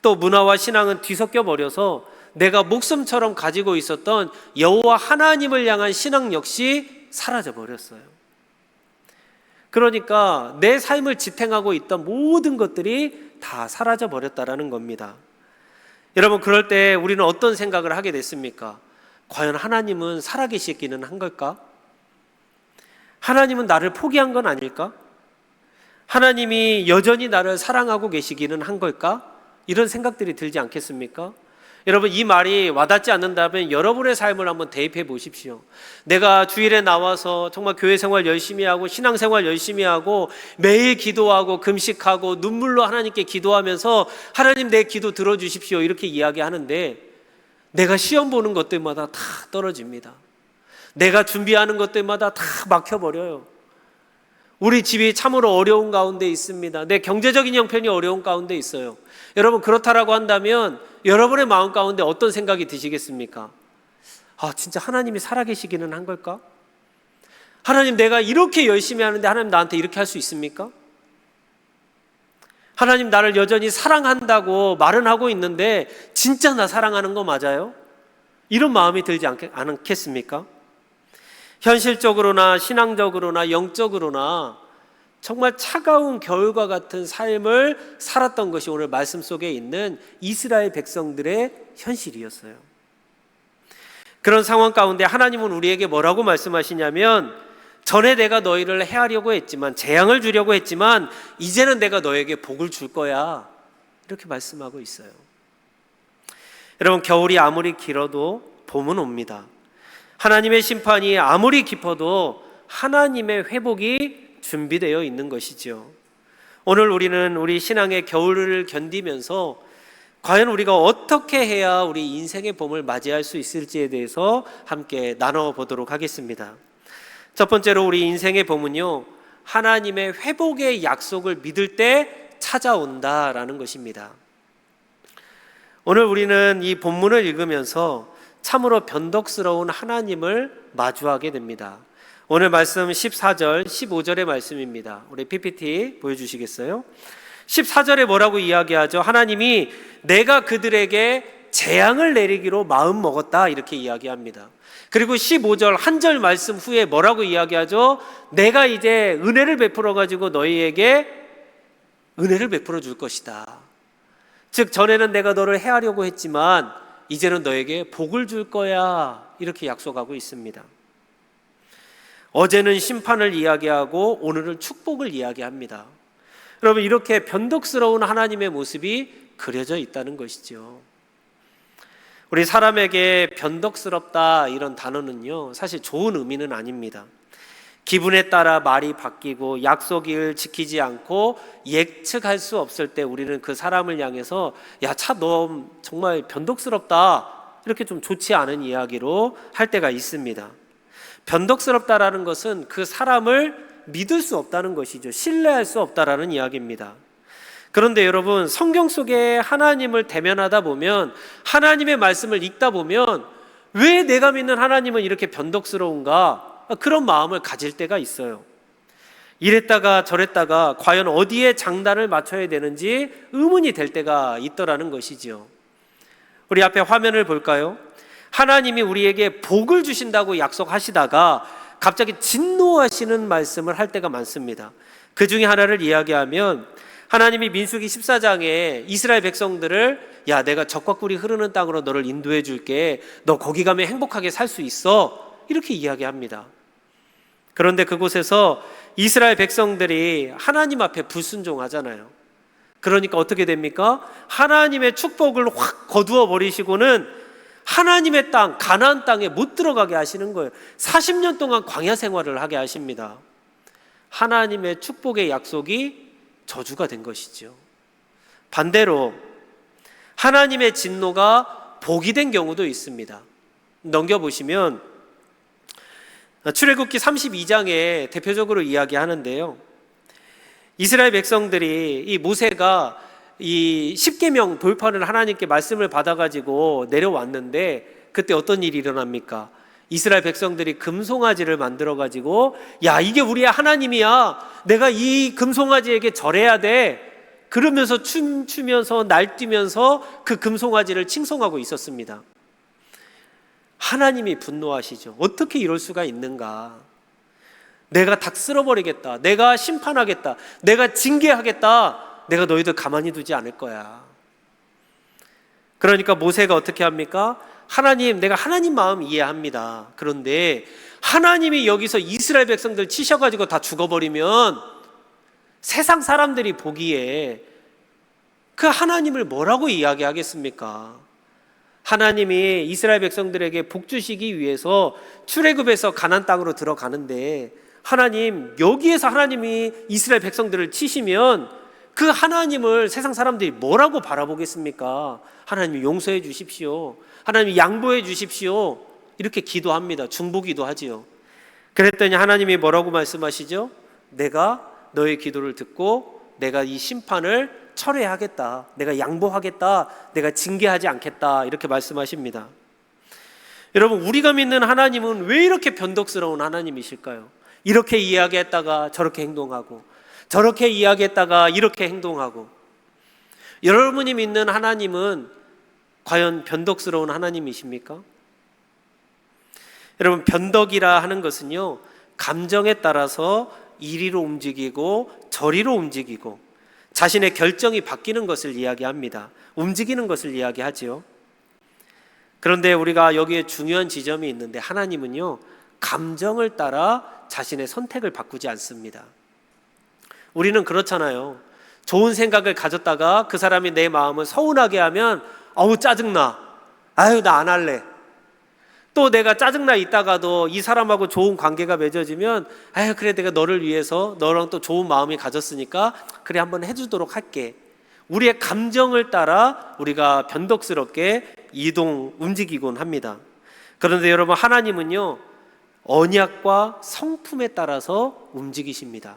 또 문화와 신앙은 뒤섞여 버려서 내가 목숨처럼 가지고 있었던 여호와 하나님을 향한 신앙 역시 사라져 버렸어요. 그러니까 내 삶을 지탱하고 있던 모든 것들이 다 사라져 버렸다라는 겁니다. 여러분, 그럴 때 우리는 어떤 생각을 하게 됐습니까? 과연 하나님은 살아계시기는 한 걸까? 하나님은 나를 포기한 건 아닐까? 하나님이 여전히 나를 사랑하고 계시기는 한 걸까? 이런 생각들이 들지 않겠습니까? 여러분, 이 말이 와닿지 않는다면 여러분의 삶을 한번 대입해 보십시오. 내가 주일에 나와서 정말 교회 생활 열심히 하고 신앙 생활 열심히 하고 매일 기도하고 금식하고 눈물로 하나님께 기도하면서 하나님 내 기도 들어주십시오 이렇게 이야기하는데, 내가 시험 보는 것들마다 다 떨어집니다. 내가 준비하는 것들마다 다 막혀버려요. 우리 집이 참으로 어려운 가운데 있습니다. 내 경제적인 형편이 어려운 가운데 있어요. 여러분, 그렇다라고 한다면 여러분의 마음 가운데 어떤 생각이 드시겠습니까? 진짜 하나님이 살아계시기는 한 걸까? 하나님, 내가 이렇게 열심히 하는데 하나님 나한테 이렇게 할 수 있습니까? 하나님, 나를 여전히 사랑한다고 말은 하고 있는데 진짜 나 사랑하는 거 맞아요? 이런 마음이 들지 않겠습니까? 현실적으로나 신앙적으로나 영적으로나 정말 차가운 겨울과 같은 삶을 살았던 것이 오늘 말씀 속에 있는 이스라엘 백성들의 현실이었어요. 그런 상황 가운데 하나님은 우리에게 뭐라고 말씀하시냐면, 전에 내가 너희를 해하려고 했지만, 재앙을 주려고 했지만 이제는 내가 너에게 복을 줄 거야, 이렇게 말씀하고 있어요. 여러분, 겨울이 아무리 길어도 봄은 옵니다. 하나님의 심판이 아무리 깊어도 하나님의 회복이 준비되어 있는 것이죠. 오늘 우리는 우리 신앙의 겨울을 견디면서 과연 우리가 어떻게 해야 우리 인생의 봄을 맞이할 수 있을지에 대해서 함께 나눠보도록 하겠습니다. 첫 번째로 우리 인생의 봄은요, 하나님의 회복의 약속을 믿을 때 찾아온다라는 것입니다. 오늘 우리는 이 본문을 읽으면서 참으로 변덕스러운 하나님을 마주하게 됩니다. 오늘 말씀 14절, 15절의 말씀입니다. 우리 PPT 보여주시겠어요? 14절에 뭐라고 이야기하죠? 하나님이 내가 그들에게 재앙을 내리기로 마음 먹었다, 이렇게 이야기합니다. 그리고 15절 한 절 말씀 후에 뭐라고 이야기하죠? 내가 이제 은혜를 베풀어 가지고 너희에게 은혜를 베풀어 줄 것이다. 즉, 전에는 내가 너를 해하려고 했지만 이제는 너에게 복을 줄 거야, 이렇게 약속하고 있습니다. 어제는 심판을 이야기하고 오늘은 축복을 이야기합니다. 여러분, 이렇게 변덕스러운 하나님의 모습이 그려져 있다는 것이죠. 우리 사람에게 변덕스럽다 이런 단어는요, 사실 좋은 의미는 아닙니다. 기분에 따라 말이 바뀌고 약속을 지키지 않고 예측할 수 없을 때 우리는 그 사람을 향해서 야, 차 너 정말 변덕스럽다, 이렇게 좀 좋지 않은 이야기로 할 때가 있습니다. 변덕스럽다라는 것은 그 사람을 믿을 수 없다는 것이죠. 신뢰할 수 없다라는 이야기입니다. 그런데 여러분, 성경 속에 하나님을 대면하다 보면, 하나님의 말씀을 읽다 보면 왜 내가 믿는 하나님은 이렇게 변덕스러운가, 그런 마음을 가질 때가 있어요. 이랬다가 저랬다가 과연 어디에 장단을 맞춰야 되는지 의문이 될 때가 있더라는 것이죠. 우리 앞에 화면을 볼까요? 하나님이 우리에게 복을 주신다고 약속하시다가 갑자기 진노하시는 말씀을 할 때가 많습니다. 그 중에 하나를 이야기하면, 하나님이 민수기 14장에 이스라엘 백성들을 야, 내가 적과 꿀이 흐르는 땅으로 너를 인도해 줄게, 너 거기 가면 행복하게 살 수 있어, 이렇게 이야기합니다. 그런데 그곳에서 이스라엘 백성들이 하나님 앞에 불순종하잖아요. 그러니까 어떻게 됩니까? 하나님의 축복을 확 거두어 버리시고는 하나님의 땅, 가나안 땅에 못 들어가게 하시는 거예요. 40년 동안 광야 생활을 하게 하십니다. 하나님의 축복의 약속이 저주가 된 것이죠. 반대로 하나님의 진노가 복이 된 경우도 있습니다. 넘겨보시면 출애굽기 32장에 대표적으로 이야기하는데요, 이스라엘 백성들이 이 모세가 이 십계명 돌판을 하나님께 말씀을 받아가지고 내려왔는데, 그때 어떤 일이 일어납니까? 이스라엘 백성들이 금송아지를 만들어가지고 야, 이게 우리의 하나님이야, 내가 이 금송아지에게 절해야 돼, 그러면서 춤추면서 날뛰면서 그 금송아지를 칭송하고 있었습니다. 하나님이 분노하시죠. 어떻게 이럴 수가 있는가? 내가 다 쓸어버리겠다, 내가 심판하겠다, 내가 징계하겠다, 내가 너희들 가만히 두지 않을 거야. 그러니까 모세가 어떻게 합니까? 하나님, 내가 하나님 마음 이해합니다. 그런데 하나님이 여기서 이스라엘 백성들 치셔가지고 다 죽어버리면 세상 사람들이 보기에 그 하나님을 뭐라고 이야기하겠습니까? 하나님이 이스라엘 백성들에게 복 주시기 위해서 출애굽에서 가나안 땅으로 들어가는데, 하나님, 여기에서 하나님이 이스라엘 백성들을 치시면 그 하나님을 세상 사람들이 뭐라고 바라보겠습니까? 하나님 용서해 주십시오, 하나님 양보해 주십시오, 이렇게 기도합니다. 중보기도 하지요. 그랬더니 하나님이 뭐라고 말씀하시죠? 내가 너의 기도를 듣고 내가 이 심판을 철회하겠다, 내가 양보하겠다, 내가 징계하지 않겠다, 이렇게 말씀하십니다. 여러분, 우리가 믿는 하나님은 왜 이렇게 변덕스러운 하나님이실까요? 이렇게 이야기했다가 저렇게 행동하고, 저렇게 이야기했다가 이렇게 행동하고. 여러분이 믿는 하나님은 과연 변덕스러운 하나님이십니까? 여러분, 변덕이라 하는 것은요, 감정에 따라서 이리로 움직이고 저리로 움직이고 자신의 결정이 바뀌는 것을 이야기합니다. 움직이는 것을 이야기하지요. 그런데 우리가 여기에 중요한 지점이 있는데, 하나님은요, 감정을 따라 자신의 선택을 바꾸지 않습니다. 우리는 그렇잖아요. 좋은 생각을 가졌다가 그 사람이 내 마음을 서운하게 하면 아우 짜증나, 아유 나 안 할래. 또 내가 짜증나 있다가도 이 사람하고 좋은 관계가 맺어지면 아유 그래 내가 너를 위해서 너랑 또 좋은 마음이 가졌으니까 그래 한번 해주도록 할게. 우리의 감정을 따라 우리가 변덕스럽게 움직이곤 합니다. 그런데 여러분, 하나님은요, 언약과 성품에 따라서 움직이십니다.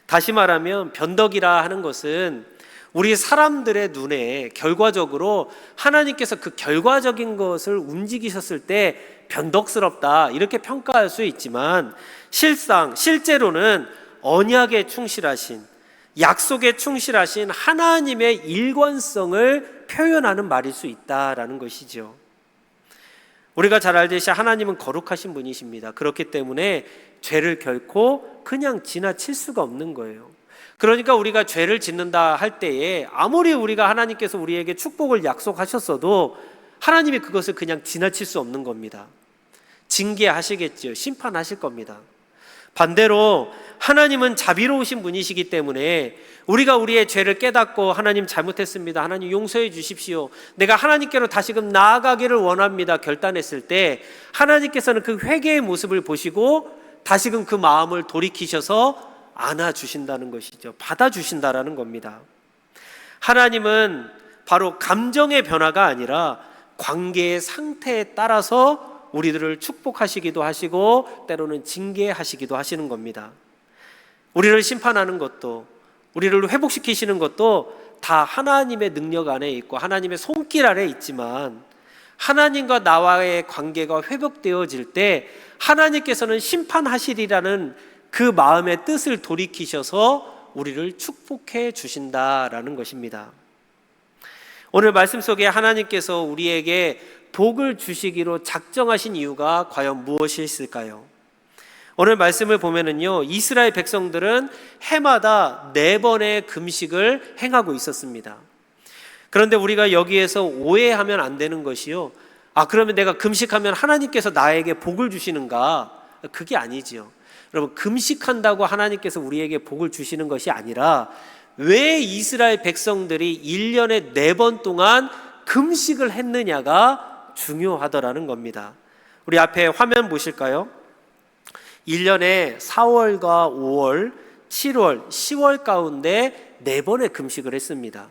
다시 말하면 변덕이라 하는 것은 우리 사람들의 눈에 결과적으로 하나님께서 그 결과적인 것을 움직이셨을 때 변덕스럽다 이렇게 평가할 수 있지만, 실제로는 언약에 충실하신, 약속에 충실하신 하나님의 일관성을 표현하는 말일 수 있다라는 것이죠. 우리가 잘 알듯이 하나님은 거룩하신 분이십니다. 그렇기 때문에 죄를 결코 그냥 지나칠 수가 없는 거예요. 그러니까 우리가 죄를 짓는다 할 때에 아무리 우리가 하나님께서 우리에게 축복을 약속하셨어도 하나님이 그것을 그냥 지나칠 수 없는 겁니다. 징계하시겠지요. 심판하실 겁니다. 반대로 하나님은 자비로우신 분이시기 때문에 우리가 우리의 죄를 깨닫고 하나님 잘못했습니다, 하나님 용서해 주십시오, 내가 하나님께로 다시금 나아가기를 원합니다 결단했을 때 하나님께서는 그 회개의 모습을 보시고 다시금 그 마음을 돌이키셔서 안아주신다는 것이죠. 받아주신다라는 겁니다. 하나님은 바로 감정의 변화가 아니라 관계의 상태에 따라서 우리들을 축복하시기도 하시고 때로는 징계하시기도 하시는 겁니다. 우리를 심판하는 것도, 우리를 회복시키시는 것도 다 하나님의 능력 안에 있고 하나님의 손길 아래 있지만, 하나님과 나와의 관계가 회복되어질 때 하나님께서는 심판하시리라는 그 마음의 뜻을 돌이키셔서 우리를 축복해 주신다라는 것입니다. 오늘 말씀 속에 하나님께서 우리에게 복을 주시기로 작정하신 이유가 과연 무엇이 있을까요? 오늘 말씀을 보면은요, 이스라엘 백성들은 해마다 4번의 금식을 행하고 있었습니다. 그런데 우리가 여기에서 오해하면 안 되는 것이요, 그러면 내가 금식하면 하나님께서 나에게 복을 주시는가? 그게 아니지요. 여러분, 금식한다고 하나님께서 우리에게 복을 주시는 것이 아니라 왜 이스라엘 백성들이 1년에 4번 동안 금식을 했느냐가 중요하더라는 겁니다. 우리 앞에 화면 보실까요? 1년에 4월과 5월, 7월, 10월 가운데 4번의 금식을 했습니다.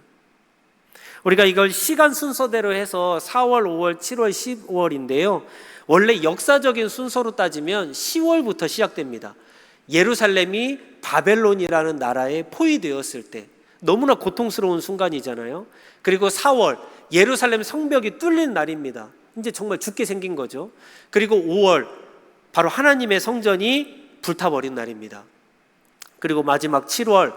우리가 이걸 시간 순서대로 해서 4월, 5월, 7월, 10월인데요. 원래 역사적인 순서로 따지면 10월부터 시작됩니다. 예루살렘이 바벨론이라는 나라에 포위되었을 때 너무나 고통스러운 순간이잖아요. 그리고 4월, 예루살렘 성벽이 뚫린 날입니다. 이제 정말 죽게 생긴 거죠. 그리고 5월, 바로 하나님의 성전이 불타버린 날입니다. 그리고 마지막 7월,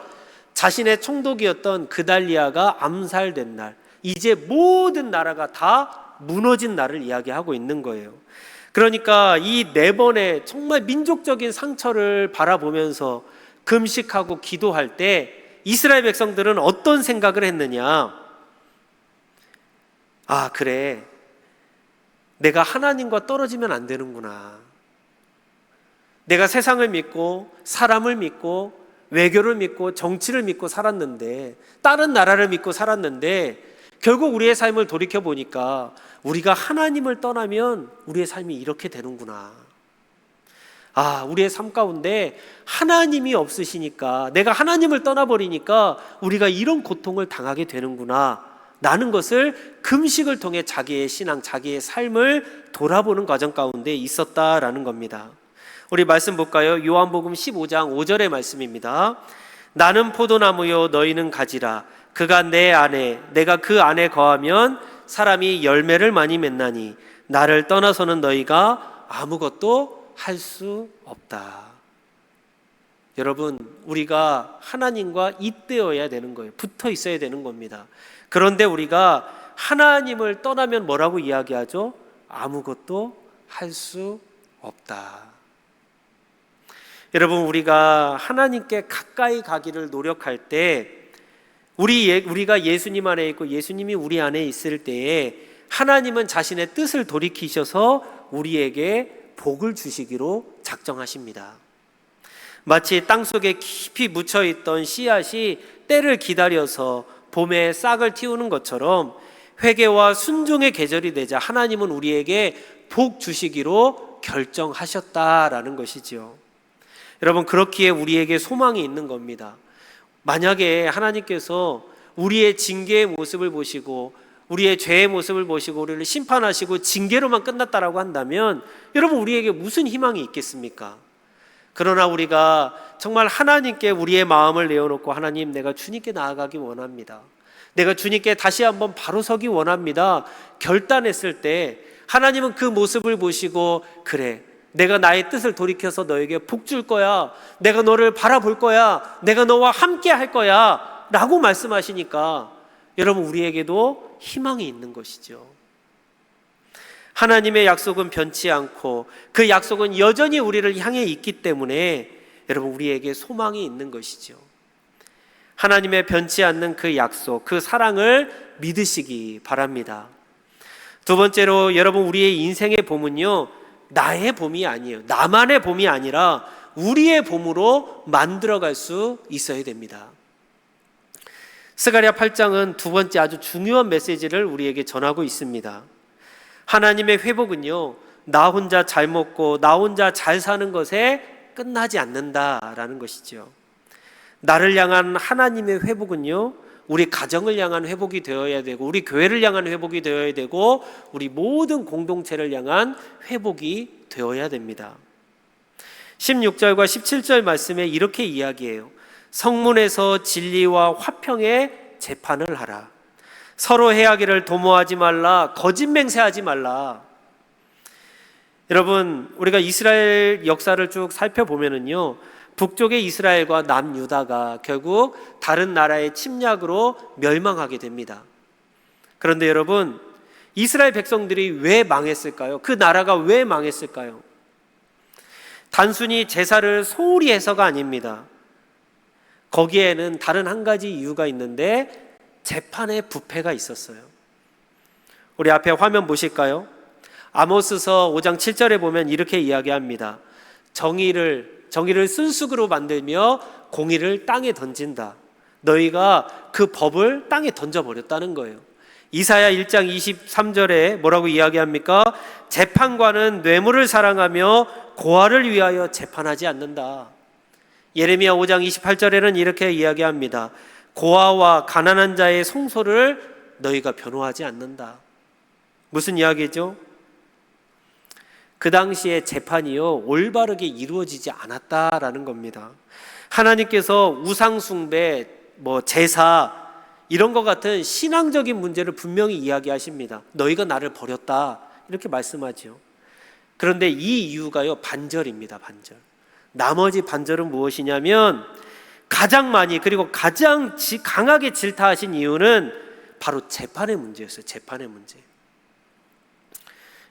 자신의 총독이었던 그달리아가 암살된 날, 이제 모든 나라가 다 무너진 날을 이야기하고 있는 거예요. 그러니까 이 4번의 정말 민족적인 상처를 바라보면서 금식하고 기도할 때 이스라엘 백성들은 어떤 생각을 했느냐? 그래, 내가 하나님과 떨어지면 안 되는구나. 내가 세상을 믿고 사람을 믿고 외교를 믿고 정치를 믿고 살았는데, 다른 나라를 믿고 살았는데 결국 우리의 삶을 돌이켜보니까 우리가 하나님을 떠나면 우리의 삶이 이렇게 되는구나. 우리의 삶 가운데 하나님이 없으시니까, 내가 하나님을 떠나버리니까 우리가 이런 고통을 당하게 되는구나 라는 것을 금식을 통해 자기의 신앙, 자기의 삶을 돌아보는 과정 가운데 있었다라는 겁니다. 우리 말씀 볼까요? 요한복음 15장 5절의 말씀입니다. 나는 포도나무요 너희는 가지라. 그가 내 안에, 내가 그 안에 거하면 사람이 열매를 많이 맺나니 나를 떠나서는 너희가 아무것도 할 수 없다. 여러분, 우리가 하나님과 잇대어야 되는 거예요. 붙어 있어야 되는 겁니다. 그런데 우리가 하나님을 떠나면 뭐라고 이야기하죠? 아무것도 할 수 없다. 여러분, 우리가 하나님께 가까이 가기를 노력할 때 우리가 예수님 안에 있고 예수님이 우리 안에 있을 때에 하나님은 자신의 뜻을 돌이키셔서 우리에게 복을 주시기로 작정하십니다. 마치 땅속에 깊이 묻혀있던 씨앗이 때를 기다려서 봄에 싹을 틔우는 것처럼 회개와 순종의 계절이 되자 하나님은 우리에게 복 주시기로 결정하셨다라는 것이지요. 여러분, 그렇기에 우리에게 소망이 있는 겁니다. 만약에 하나님께서 우리의 징계의 모습을 보시고 우리의 죄의 모습을 보시고 우리를 심판하시고 징계로만 끝났다라고 한다면 여러분, 우리에게 무슨 희망이 있겠습니까? 그러나 우리가 정말 하나님께 우리의 마음을 내어놓고 하나님, 내가 주님께 나아가기 원합니다. 내가 주님께 다시 한번 바로 서기 원합니다. 결단했을 때 하나님은 그 모습을 보시고 그래, 내가 나의 뜻을 돌이켜서 너에게 복 줄 거야. 내가 너를 바라볼 거야. 내가 너와 함께 할 거야. 라고 말씀하시니까 여러분, 우리에게도 희망이 있는 것이죠. 하나님의 약속은 변치 않고 그 약속은 여전히 우리를 향해 있기 때문에 여러분, 우리에게 소망이 있는 것이죠. 하나님의 변치 않는 그 약속, 그 사랑을 믿으시기 바랍니다. 두 번째로 여러분, 우리의 인생의 봄은요, 나의 봄이 아니에요. 나만의 봄이 아니라 우리의 봄으로 만들어갈 수 있어야 됩니다. 스가랴 8장은 두 번째 아주 중요한 메시지를 우리에게 전하고 있습니다. 하나님의 회복은요, 나 혼자 잘 먹고 나 혼자 잘 사는 것에 끝나지 않는다라는 것이죠. 나를 향한 하나님의 회복은요, 우리 가정을 향한 회복이 되어야 되고 우리 교회를 향한 회복이 되어야 되고 우리 모든 공동체를 향한 회복이 되어야 됩니다. 16절과 17절 말씀에 이렇게 이야기해요. 성문에서 진리와 화평의 재판을 하라. 서로 해하기를 도모하지 말라. 거짓 맹세하지 말라. 여러분, 우리가 이스라엘 역사를 쭉 살펴보면은요, 북쪽의 이스라엘과 남유다가 결국 다른 나라의 침략으로 멸망하게 됩니다. 그런데 여러분, 이스라엘 백성들이 왜 망했을까요? 그 나라가 왜 망했을까요? 단순히 제사를 소홀히 해서가 아닙니다. 거기에는 다른 한 가지 이유가 있는데 재판의 부패가 있었어요. 우리 앞에 화면 보실까요? 아모스서 5장 7절에 보면 이렇게 이야기합니다. 정의를 순수그로 만들며 공의를 땅에 던진다. 너희가 그 법을 땅에 던져버렸다는 거예요. 이사야 1장 23절에 뭐라고 이야기합니까? 재판관은 뇌물을 사랑하며 고아를 위하여 재판하지 않는다. 예레미야 5장 28절에는 이렇게 이야기합니다. 고아와 가난한 자의 성소를 너희가 변호하지 않는다. 무슨 이야기죠? 그 당시에 재판이요, 올바르게 이루어지지 않았다라는 겁니다. 하나님께서 우상 숭배, 제사 이런 것 같은 신앙적인 문제를 분명히 이야기하십니다. 너희가 나를 버렸다 이렇게 말씀하죠. 그런데 이 이유가요, 반절입니다. 반절. 나머지 반절은 무엇이냐면 가장 많이 그리고 가장 강하게 질타하신 이유는 바로 재판의 문제였어요. 재판의 문제.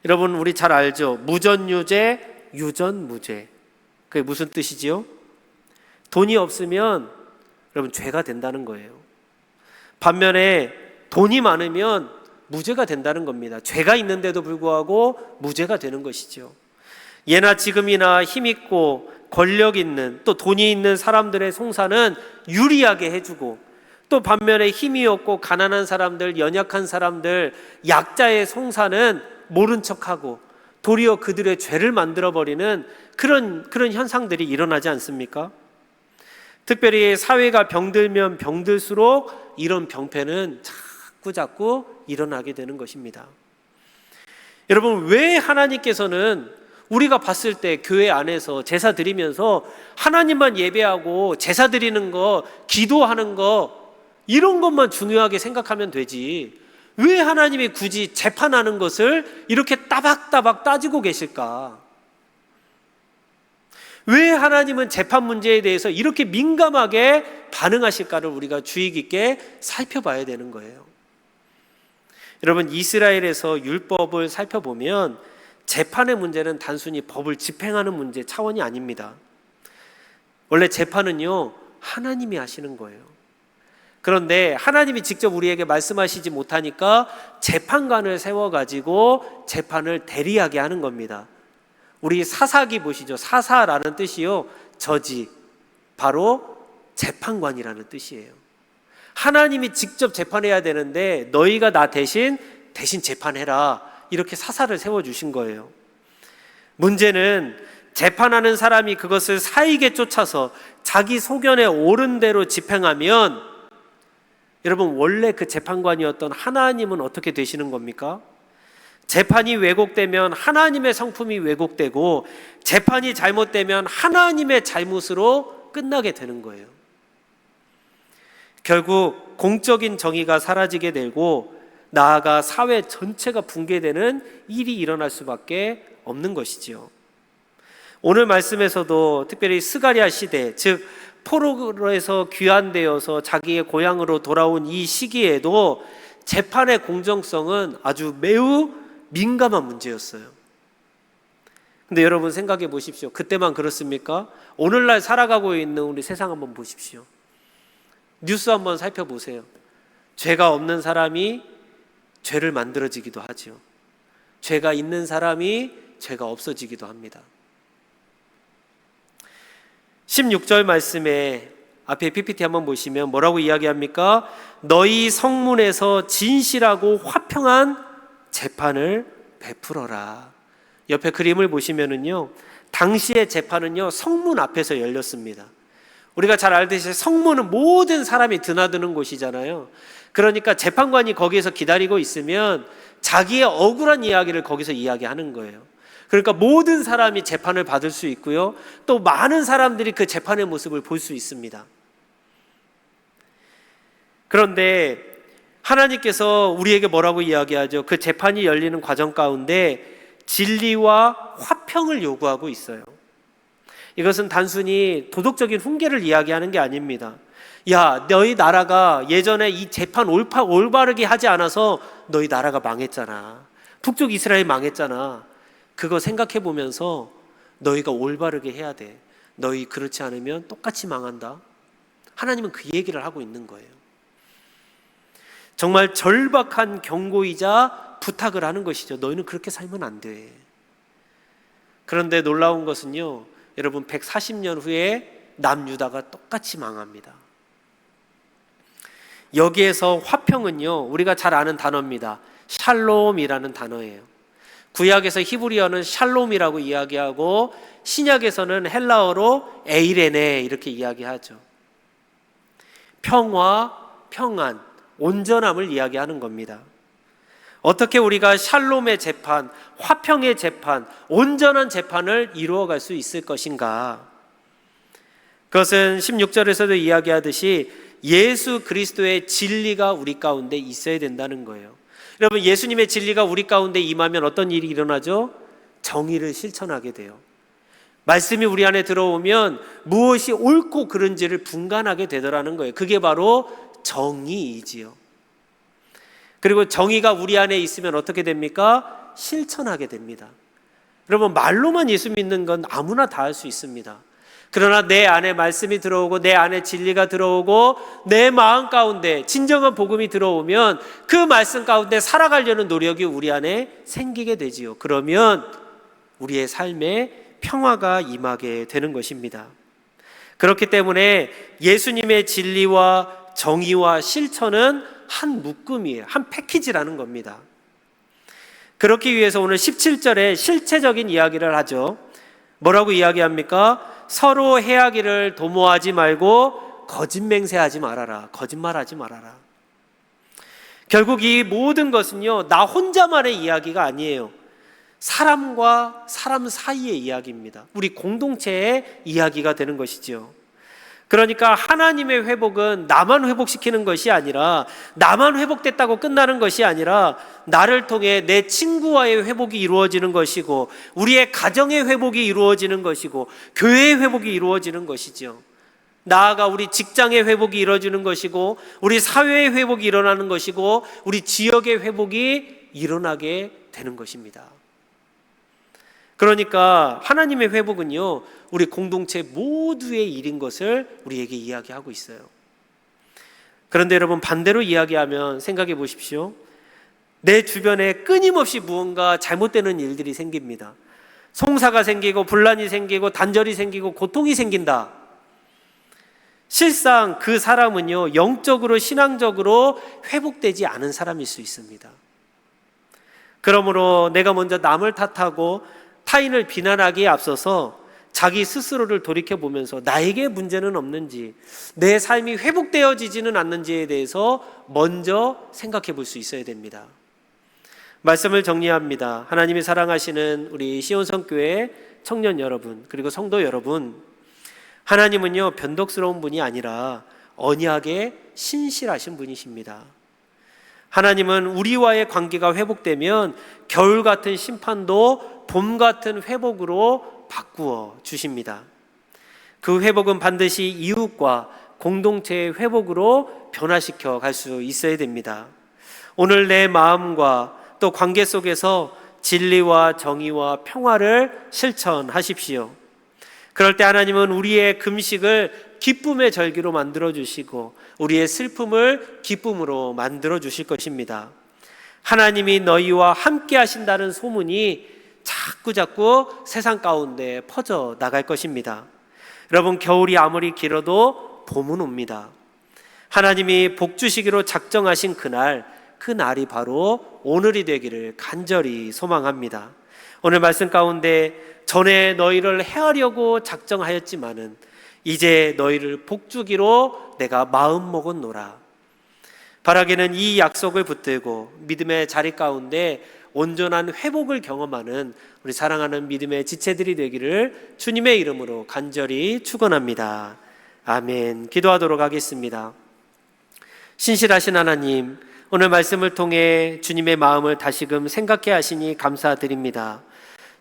여러분, 우리 잘 알죠? 무전유죄, 유전무죄. 그게 무슨 뜻이지요? 돈이 없으면 여러분 죄가 된다는 거예요. 반면에 돈이 많으면 무죄가 된다는 겁니다. 죄가 있는데도 불구하고 무죄가 되는 것이죠. 예나 지금이나 힘있고 권력 있는 또 돈이 있는 사람들의 송사는 유리하게 해주고 또 반면에 힘이 없고 가난한 사람들, 연약한 사람들, 약자의 송사는 모른 척하고 도리어 그들의 죄를 만들어버리는 그런 현상들이 일어나지 않습니까? 특별히 사회가 병들면 병들수록 이런 병폐는 자꾸 일어나게 되는 것입니다. 여러분, 왜 하나님께서는 우리가 봤을 때 교회 안에서 제사 드리면서 하나님만 예배하고 제사 드리는 거, 기도하는 거 이런 것만 중요하게 생각하면 되지 왜 하나님이 굳이 재판하는 것을 이렇게 따박따박 따지고 계실까? 왜 하나님은 재판 문제에 대해서 이렇게 민감하게 반응하실까를 우리가 주의 깊게 살펴봐야 되는 거예요. 여러분, 이스라엘에서 율법을 살펴보면 재판의 문제는 단순히 법을 집행하는 문제 차원이 아닙니다. 원래 재판은요, 하나님이 하시는 거예요. 그런데 하나님이 직접 우리에게 말씀하시지 못하니까 재판관을 세워가지고 재판을 대리하게 하는 겁니다. 우리 사사기 보시죠. 사사라는 뜻이요, 저지, 바로 재판관이라는 뜻이에요. 하나님이 직접 재판해야 되는데 너희가 나 대신 재판해라, 이렇게 사사를 세워주신 거예요. 문제는 재판하는 사람이 그것을 사익에 쫓아서 자기 소견에 옳은 대로 집행하면, 여러분, 원래 그 재판관이었던 하나님은 어떻게 되시는 겁니까? 재판이 왜곡되면 하나님의 성품이 왜곡되고, 재판이 잘못되면 하나님의 잘못으로 끝나게 되는 거예요. 결국 공적인 정의가 사라지게 되고, 나아가 사회 전체가 붕괴되는 일이 일어날 수밖에 없는 것이지요. 오늘 말씀에서도 특별히 스가랴 시대, 즉 포로에서 귀환되어서 자기의 고향으로 돌아온 이 시기에도 재판의 공정성은 아주 매우 민감한 문제였어요. 근데 여러분 생각해 보십시오. 그때만 그렇습니까? 오늘날 살아가고 있는 우리 세상 한번 보십시오. 뉴스 한번 살펴보세요. 죄가 없는 사람이 죄를 만들어지기도 하죠. 죄가 있는 사람이 죄가 없어지기도 합니다. 16절 말씀에 앞에 PPT 한번 보시면 뭐라고 이야기합니까? 너희 성문에서 진실하고 화평한 재판을 베풀어라. 옆에 그림을 보시면은요, 당시의 재판은요, 성문 앞에서 열렸습니다. 우리가 잘 알듯이 성문은 모든 사람이 드나드는 곳이잖아요. 그러니까 재판관이 거기에서 기다리고 있으면 자기의 억울한 이야기를 거기서 이야기하는 거예요. 그러니까 모든 사람이 재판을 받을 수 있고요, 또 많은 사람들이 그 재판의 모습을 볼 수 있습니다. 그런데 하나님께서 우리에게 뭐라고 이야기하죠? 그 재판이 열리는 과정 가운데 진리와 화평을 요구하고 있어요. 이것은 단순히 도덕적인 훈계를 이야기하는 게 아닙니다. 야, 너희 나라가 예전에 이 재판 올바르게 하지 않아서 너희 나라가 망했잖아. 북쪽 이스라엘 망했잖아. 그거 생각해 보면서 너희가 올바르게 해야 돼. 너희 그렇지 않으면 똑같이 망한다. 하나님은 그 얘기를 하고 있는 거예요. 정말 절박한 경고이자 부탁을 하는 것이죠. 너희는 그렇게 살면 안 돼. 그런데 놀라운 것은요, 여러분 140년 후에 남유다가 똑같이 망합니다. 여기에서 화평은요, 우리가 잘 아는 단어입니다. 샬롬이라는 단어예요. 구약에서 히브리어는 샬롬이라고 이야기하고 신약에서는 헬라어로 에이레네 이렇게 이야기하죠. 평화, 평안, 온전함을 이야기하는 겁니다. 어떻게 우리가 샬롬의 재판, 화평의 재판, 온전한 재판을 이루어갈 수 있을 것인가? 그것은 16절에서도 이야기하듯이 예수 그리스도의 진리가 우리 가운데 있어야 된다는 거예요. 여러분, 예수님의 진리가 우리 가운데 임하면 어떤 일이 일어나죠? 정의를 실천하게 돼요. 말씀이 우리 안에 들어오면 무엇이 옳고 그른지를 분간하게 되더라는 거예요. 그게 바로 정의이지요. 그리고 정의가 우리 안에 있으면 어떻게 됩니까? 실천하게 됩니다. 여러분, 말로만 예수 믿는 건 아무나 다 할 수 있습니다. 그러나 내 안에 말씀이 들어오고 내 안에 진리가 들어오고 내 마음 가운데 진정한 복음이 들어오면 그 말씀 가운데 살아가려는 노력이 우리 안에 생기게 되지요. 그러면 우리의 삶에 평화가 임하게 되는 것입니다. 그렇기 때문에 예수님의 진리와 정의와 실천은 한 묶음이에요. 한 패키지라는 겁니다. 그렇기 위해서 오늘 17절에 실체적인 이야기를 하죠. 뭐라고 이야기합니까? 서로 해하기를 도모하지 말고 거짓맹세하지 말아라. 거짓말하지 말아라. 결국 이 모든 것은요, 나 혼자만의 이야기가 아니에요. 사람과 사람 사이의 이야기입니다. 우리 공동체의 이야기가 되는 것이죠. 그러니까 하나님의 회복은 나만 회복시키는 것이 아니라, 나만 회복됐다고 끝나는 것이 아니라 나를 통해 내 친구와의 회복이 이루어지는 것이고, 우리의 가정의 회복이 이루어지는 것이고, 교회의 회복이 이루어지는 것이죠. 나아가 우리 직장의 회복이 이루어지는 것이고, 우리 사회의 회복이 일어나는 것이고, 우리 지역의 회복이 일어나게 되는 것입니다. 그러니까 하나님의 회복은요, 우리 공동체 모두의 일인 것을 우리에게 이야기하고 있어요. 그런데 여러분, 반대로 이야기하면 생각해 보십시오. 내 주변에 끊임없이 무언가 잘못되는 일들이 생깁니다. 송사가 생기고 분란이 생기고 단절이 생기고 고통이 생긴다. 실상 그 사람은요, 영적으로 신앙적으로 회복되지 않은 사람일 수 있습니다. 그러므로 내가 먼저 남을 탓하고 타인을 비난하기에 앞서서 자기 스스로를 돌이켜보면서 나에게 문제는 없는지, 내 삶이 회복되어지지는 않는지에 대해서 먼저 생각해 볼 수 있어야 됩니다. 말씀을 정리합니다. 하나님이 사랑하시는 우리 시온성교회 청년 여러분, 그리고 성도 여러분, 하나님은요, 변덕스러운 분이 아니라 언약에 신실하신 분이십니다. 하나님은 우리와의 관계가 회복되면 겨울 같은 심판도 봄 같은 회복으로 바꾸어 주십니다. 그 회복은 반드시 이웃과 공동체의 회복으로 변화시켜 갈 수 있어야 됩니다. 오늘 내 마음과 또 관계 속에서 진리와 정의와 평화를 실천하십시오. 그럴 때 하나님은 우리의 금식을 기쁨의 절기로 만들어 주시고 우리의 슬픔을 기쁨으로 만들어 주실 것입니다. 하나님이 너희와 함께 하신다는 소문이 자꾸 세상 가운데 퍼져 나갈 것입니다. 여러분, 겨울이 아무리 길어도 봄은 옵니다. 하나님이 복 주시기로 작정하신 그 날이 바로 오늘이 되기를 간절히 소망합니다. 오늘 말씀 가운데 전에 너희를 해하려고 작정하였지만은 이제 너희를 복주기로 내가 마음 먹었노라. 바라기는 이 약속을 붙들고 믿음의 자리 가운데 온전한 회복을 경험하는 우리 사랑하는 믿음의 지체들이 되기를 주님의 이름으로 간절히 축원합니다. 아멘. 기도하도록 하겠습니다. 신실하신 하나님, 오늘 말씀을 통해 주님의 마음을 다시금 생각해 하시니 감사드립니다.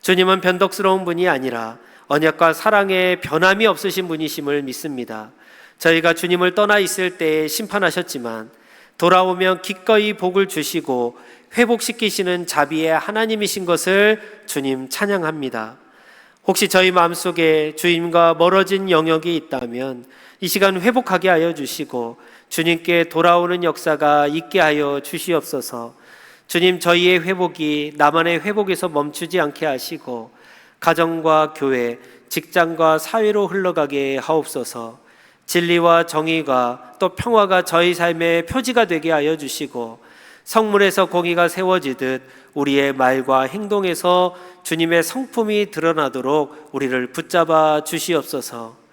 주님은 변덕스러운 분이 아니라 언약과 사랑에 변함이 없으신 분이심을 믿습니다. 저희가 주님을 떠나 있을 때 심판하셨지만 돌아오면 기꺼이 복을 주시고 회복시키시는 자비의 하나님이신 것을 주님 찬양합니다. 혹시 저희 마음속에 주님과 멀어진 영역이 있다면 이 시간 회복하게 하여 주시고 주님께 돌아오는 역사가 있게 하여 주시옵소서. 주님, 저희의 회복이 나만의 회복에서 멈추지 않게 하시고 가정과 교회, 직장과 사회로 흘러가게 하옵소서. 진리와 정의가 또 평화가 저희 삶의 표지가 되게 하여 주시고 성문에서 공의가 세워지듯 우리의 말과 행동에서 주님의 성품이 드러나도록 우리를 붙잡아 주시옵소서.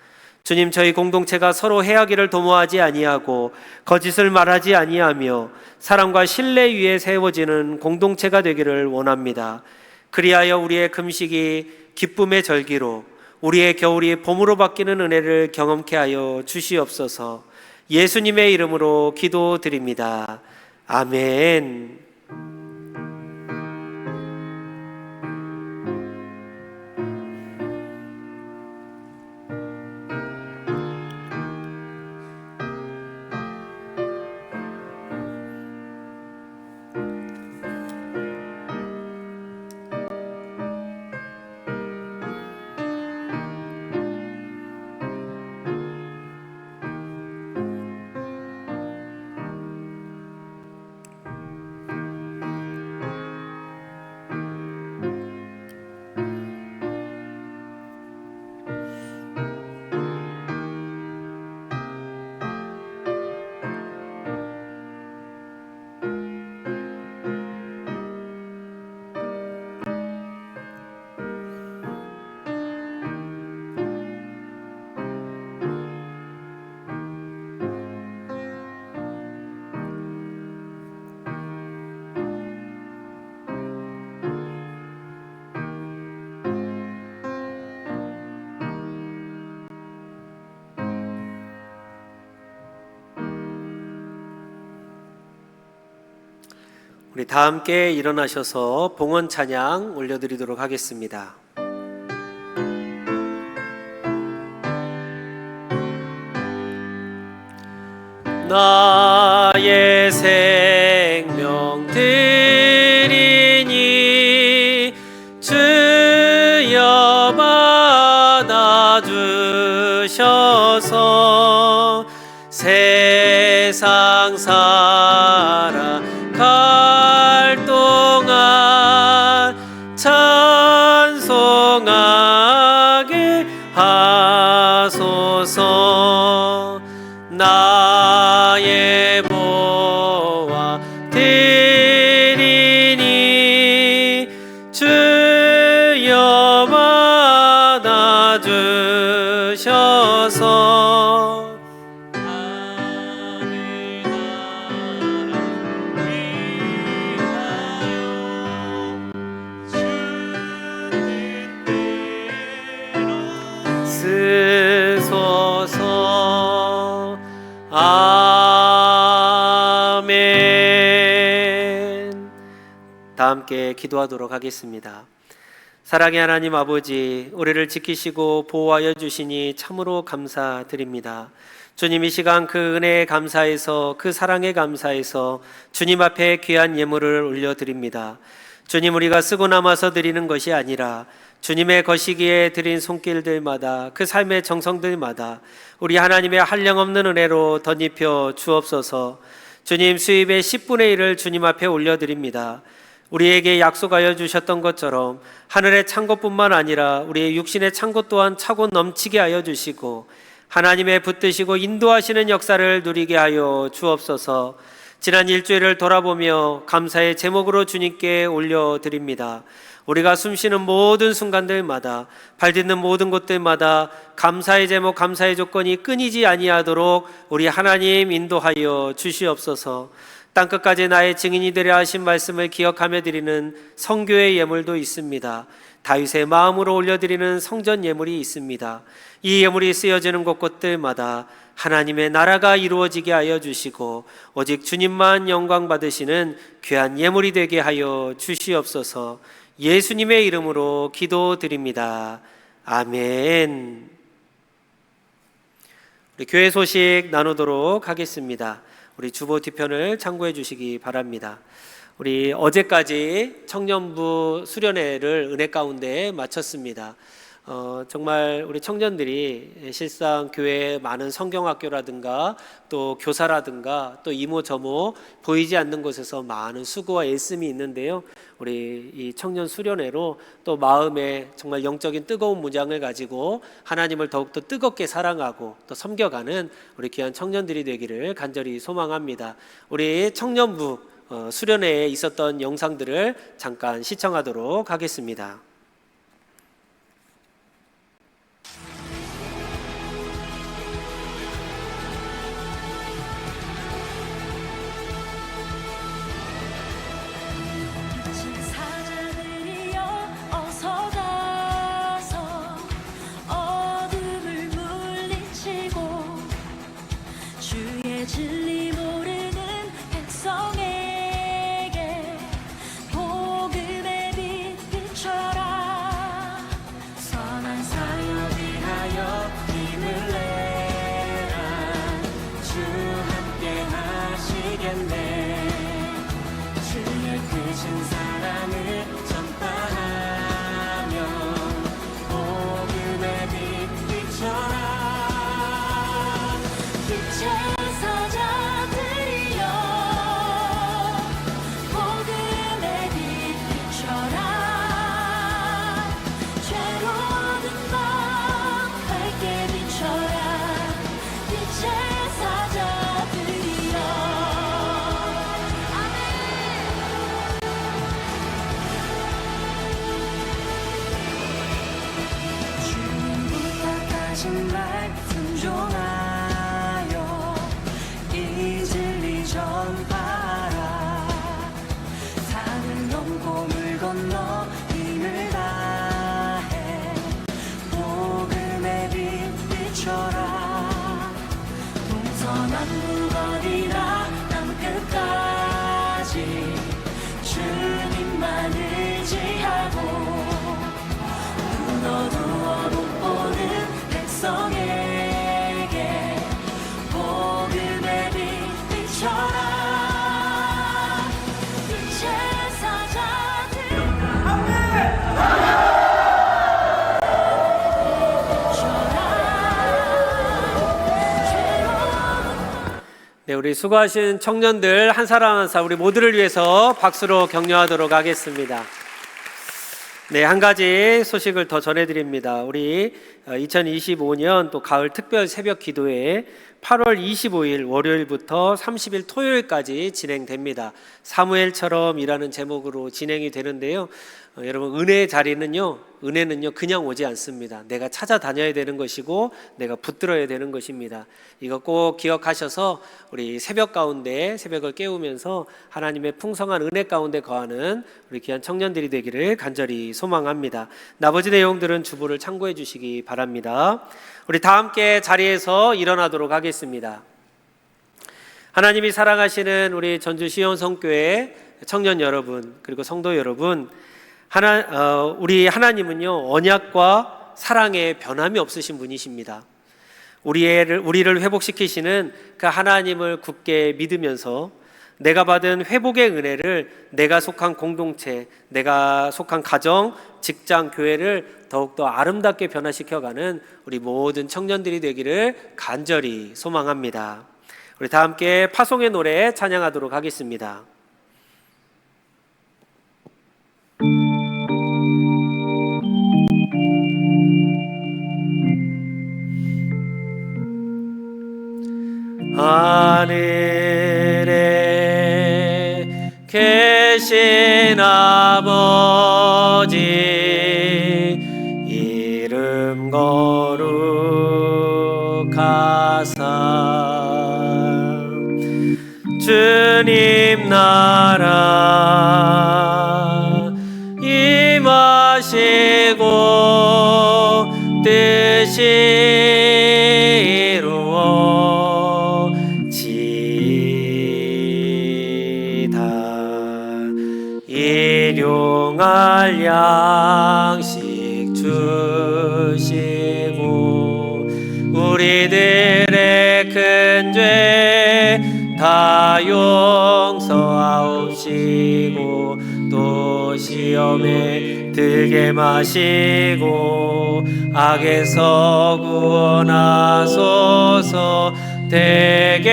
주님, 저희 공동체가 서로 해하기를 도모하지 아니하고 거짓을 말하지 아니하며 사랑과 신뢰 위에 세워지는 공동체가 되기를 원합니다. 그리하여 우리의 금식이 기쁨의 절기로, 우리의 겨울이 봄으로 바뀌는 은혜를 경험케 하여 주시옵소서. 예수님의 이름으로 기도드립니다. 아멘. 우리 다 함께 일어나셔서 봉헌 찬양 올려드리도록 하겠습니다. 나의 생명 드리니 주 주셔서 세상 살아갈 동안 찬송하게 하소서. 나의 보화 드리니 주여 받아 주셔서 하늘 나라 위하여 주 뜻대로 쓰소서. 아멘. 다 함께 기도하도록 하겠습니다. 사랑의 하나님 아버지, 우리를 지키시고 보호하여 주시니 참으로 감사드립니다. 주님, 이 시간 그 은혜에 감사해서, 그 사랑에 감사해서 주님 앞에 귀한 예물을 올려드립니다. 주님, 우리가 쓰고 남아서 드리는 것이 아니라 주님의 거시기에 드린 손길들마다, 그 삶의 정성들마다 우리 하나님의 한량없는 은혜로 덧입혀 주옵소서. 주님, 수입의 10분의 1을 주님 앞에 올려드립니다. 우리에게 약속하여 주셨던 것처럼 하늘의 창고뿐만 아니라 우리의 육신의 창고 또한 차고 넘치게 하여 주시고 하나님의 붙드시고 인도하시는 역사를 누리게 하여 주옵소서. 지난 일주일을 돌아보며 감사의 제목으로 주님께 올려드립니다. 우리가 숨쉬는 모든 순간들마다, 발딛는 모든 곳들마다 감사의 제목, 감사의 조건이 끊이지 아니하도록 우리 하나님 인도하여 주시옵소서. 땅끝까지 나의 증인이 되려 하신 말씀을 기억하며 드리는 성교의 예물도 있습니다. 다윗의 마음으로 올려드리는 성전 예물이 있습니다. 이 예물이 쓰여지는 곳곳들마다 하나님의 나라가 이루어지게 하여 주시고 오직 주님만 영광 받으시는 귀한 예물이 되게 하여 주시옵소서. 예수님의 이름으로 기도드립니다. 아멘. 우리 교회 소식 나누도록 하겠습니다. 우리 주보 뒤편을 참고해 주시기 바랍니다. 우리 어제까지 청년부 수련회를 은혜 가운데 마쳤습니다. 정말 우리 청년들이 실상 교회에 많은 성경학교라든가 또 교사라든가 또 이모 저모 보이지 않는 곳에서 많은 수고와 애씀이 있는데요. 우리 이 청년 수련회로 또 마음에 정말 영적인 뜨거운 무장을 가지고 하나님을 더욱더 뜨겁게 사랑하고 또 섬겨가는 우리 귀한 청년들이 되기를 간절히 소망합니다. 우리 청년부 수련회에 있었던 영상들을 잠깐 시청하도록 하겠습니다. 진리 모르는 백성에게 복음의 빛 비춰라. 선한 사역 위하여 힘을 내라. 주 함께 하시겠네. 주의 크신 사랑을 전파하며 복음의 빛 비춰라. 빛의 사자들이여 복음의 빛 비춰라. 죄로운 밤 밝게 비춰라. 빛의 사자들이여. 아멘. 주님 부탁하신 말 순종하여 이 진리 전파라. 산을 넘고 물 건너 힘을 다해 복음의 빛 비춰라. 동서남북 어디나 땅끝까지 주님만 의지하고 눈 어두워 못 보는 백성에게 네, 우리 수고하신 청년들 한 사람 한 사람 우리 모두를 위해서 박수로 격려하도록 하겠습니다. 네, 한 가지 소식을 더 전해드립니다. 우리 2025년 또 가을 특별 새벽 기도회 8월 25일 월요일부터 30일 토요일까지 진행됩니다. 사무엘처럼이라는 제목으로 진행이 되는데요. 여러분, 은혜의 자리는요, 은혜는요 그냥 오지 않습니다. 내가 찾아다녀야 되는 것이고 내가 붙들어야 되는 것입니다. 이거 꼭 기억하셔서 우리 새벽 가운데 새벽을 깨우면서 하나님의 풍성한 은혜 가운데 거하는 우리 귀한 청년들이 되기를 간절히 소망합니다. 나머지 내용들은 주보를 참고해 주시기 바랍니다. 우리 다 함께 자리에서 일어나도록 하겠습니다. 하나님이 사랑하시는 우리 전주 시온성교회 청년 여러분, 그리고 성도 여러분, 우리 하나님은요 언약과 사랑에 변함이 없으신 분이십니다. 우리를 회복시키시는 그 하나님을 굳게 믿으면서 내가 받은 회복의 은혜를 내가 속한 공동체, 내가 속한 가정, 직장, 교회를 더욱더 아름답게 변화시켜가는 우리 모든 청년들이 되기를 간절히 소망합니다. 우리 다 함께 파송의 노래 찬양하도록 하겠습니다. 하늘에 계신 아버지 이름 거룩하사 주님 나라 임하시고 뜻이 이루어지이다. 일용할 양식 주시고 우리들의 큰 죄 다 용서하옵시고 또 시험에 들게 마시고 악에서 구원하소서. 대개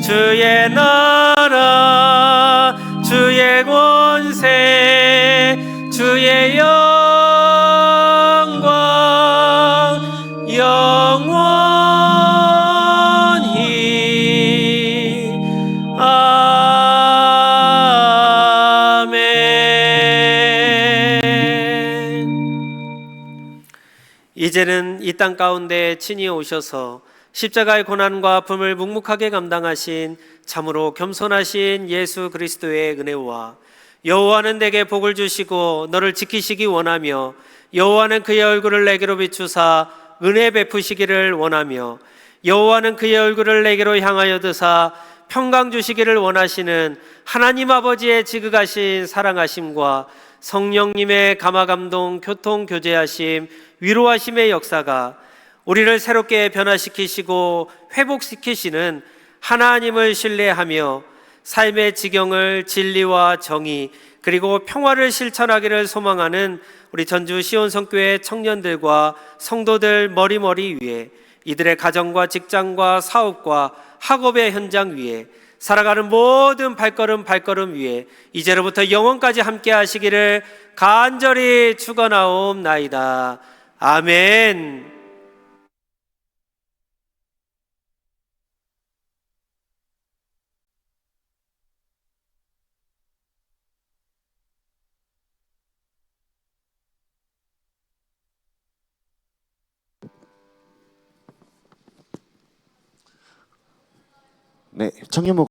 주의 나라 주의 권세 주의 영광 영원히 아멘. 이제는 이 땅 가운데 친히 오셔서 십자가의 고난과 아픔을 묵묵하게 감당하신 참으로 겸손하신 예수 그리스도의 은혜와 여호와는 내게 복을 주시고 너를 지키시기 원하며 여호와는 그의 얼굴을 내게로 비추사 은혜 베푸시기를 원하며 여호와는 그의 얼굴을 내게로 향하여 드사 평강 주시기를 원하시는 하나님 아버지의 지극하신 사랑하심과 성령님의 감화감동 교통 교제하심 위로하심의 역사가 우리를 새롭게 변화시키시고 회복시키시는 하나님을 신뢰하며 삶의 지경을 진리와 정의 그리고 평화를 실천하기를 소망하는 우리 전주 시온성교회 청년들과 성도들 머리머리 위에 이들의 가정과 직장과 사업과 학업의 현장 위에 살아가는 모든 발걸음 위에 이제로부터 영원까지 함께 하시기를 간절히 축원하옵나이다. 아멘. 네, 청년부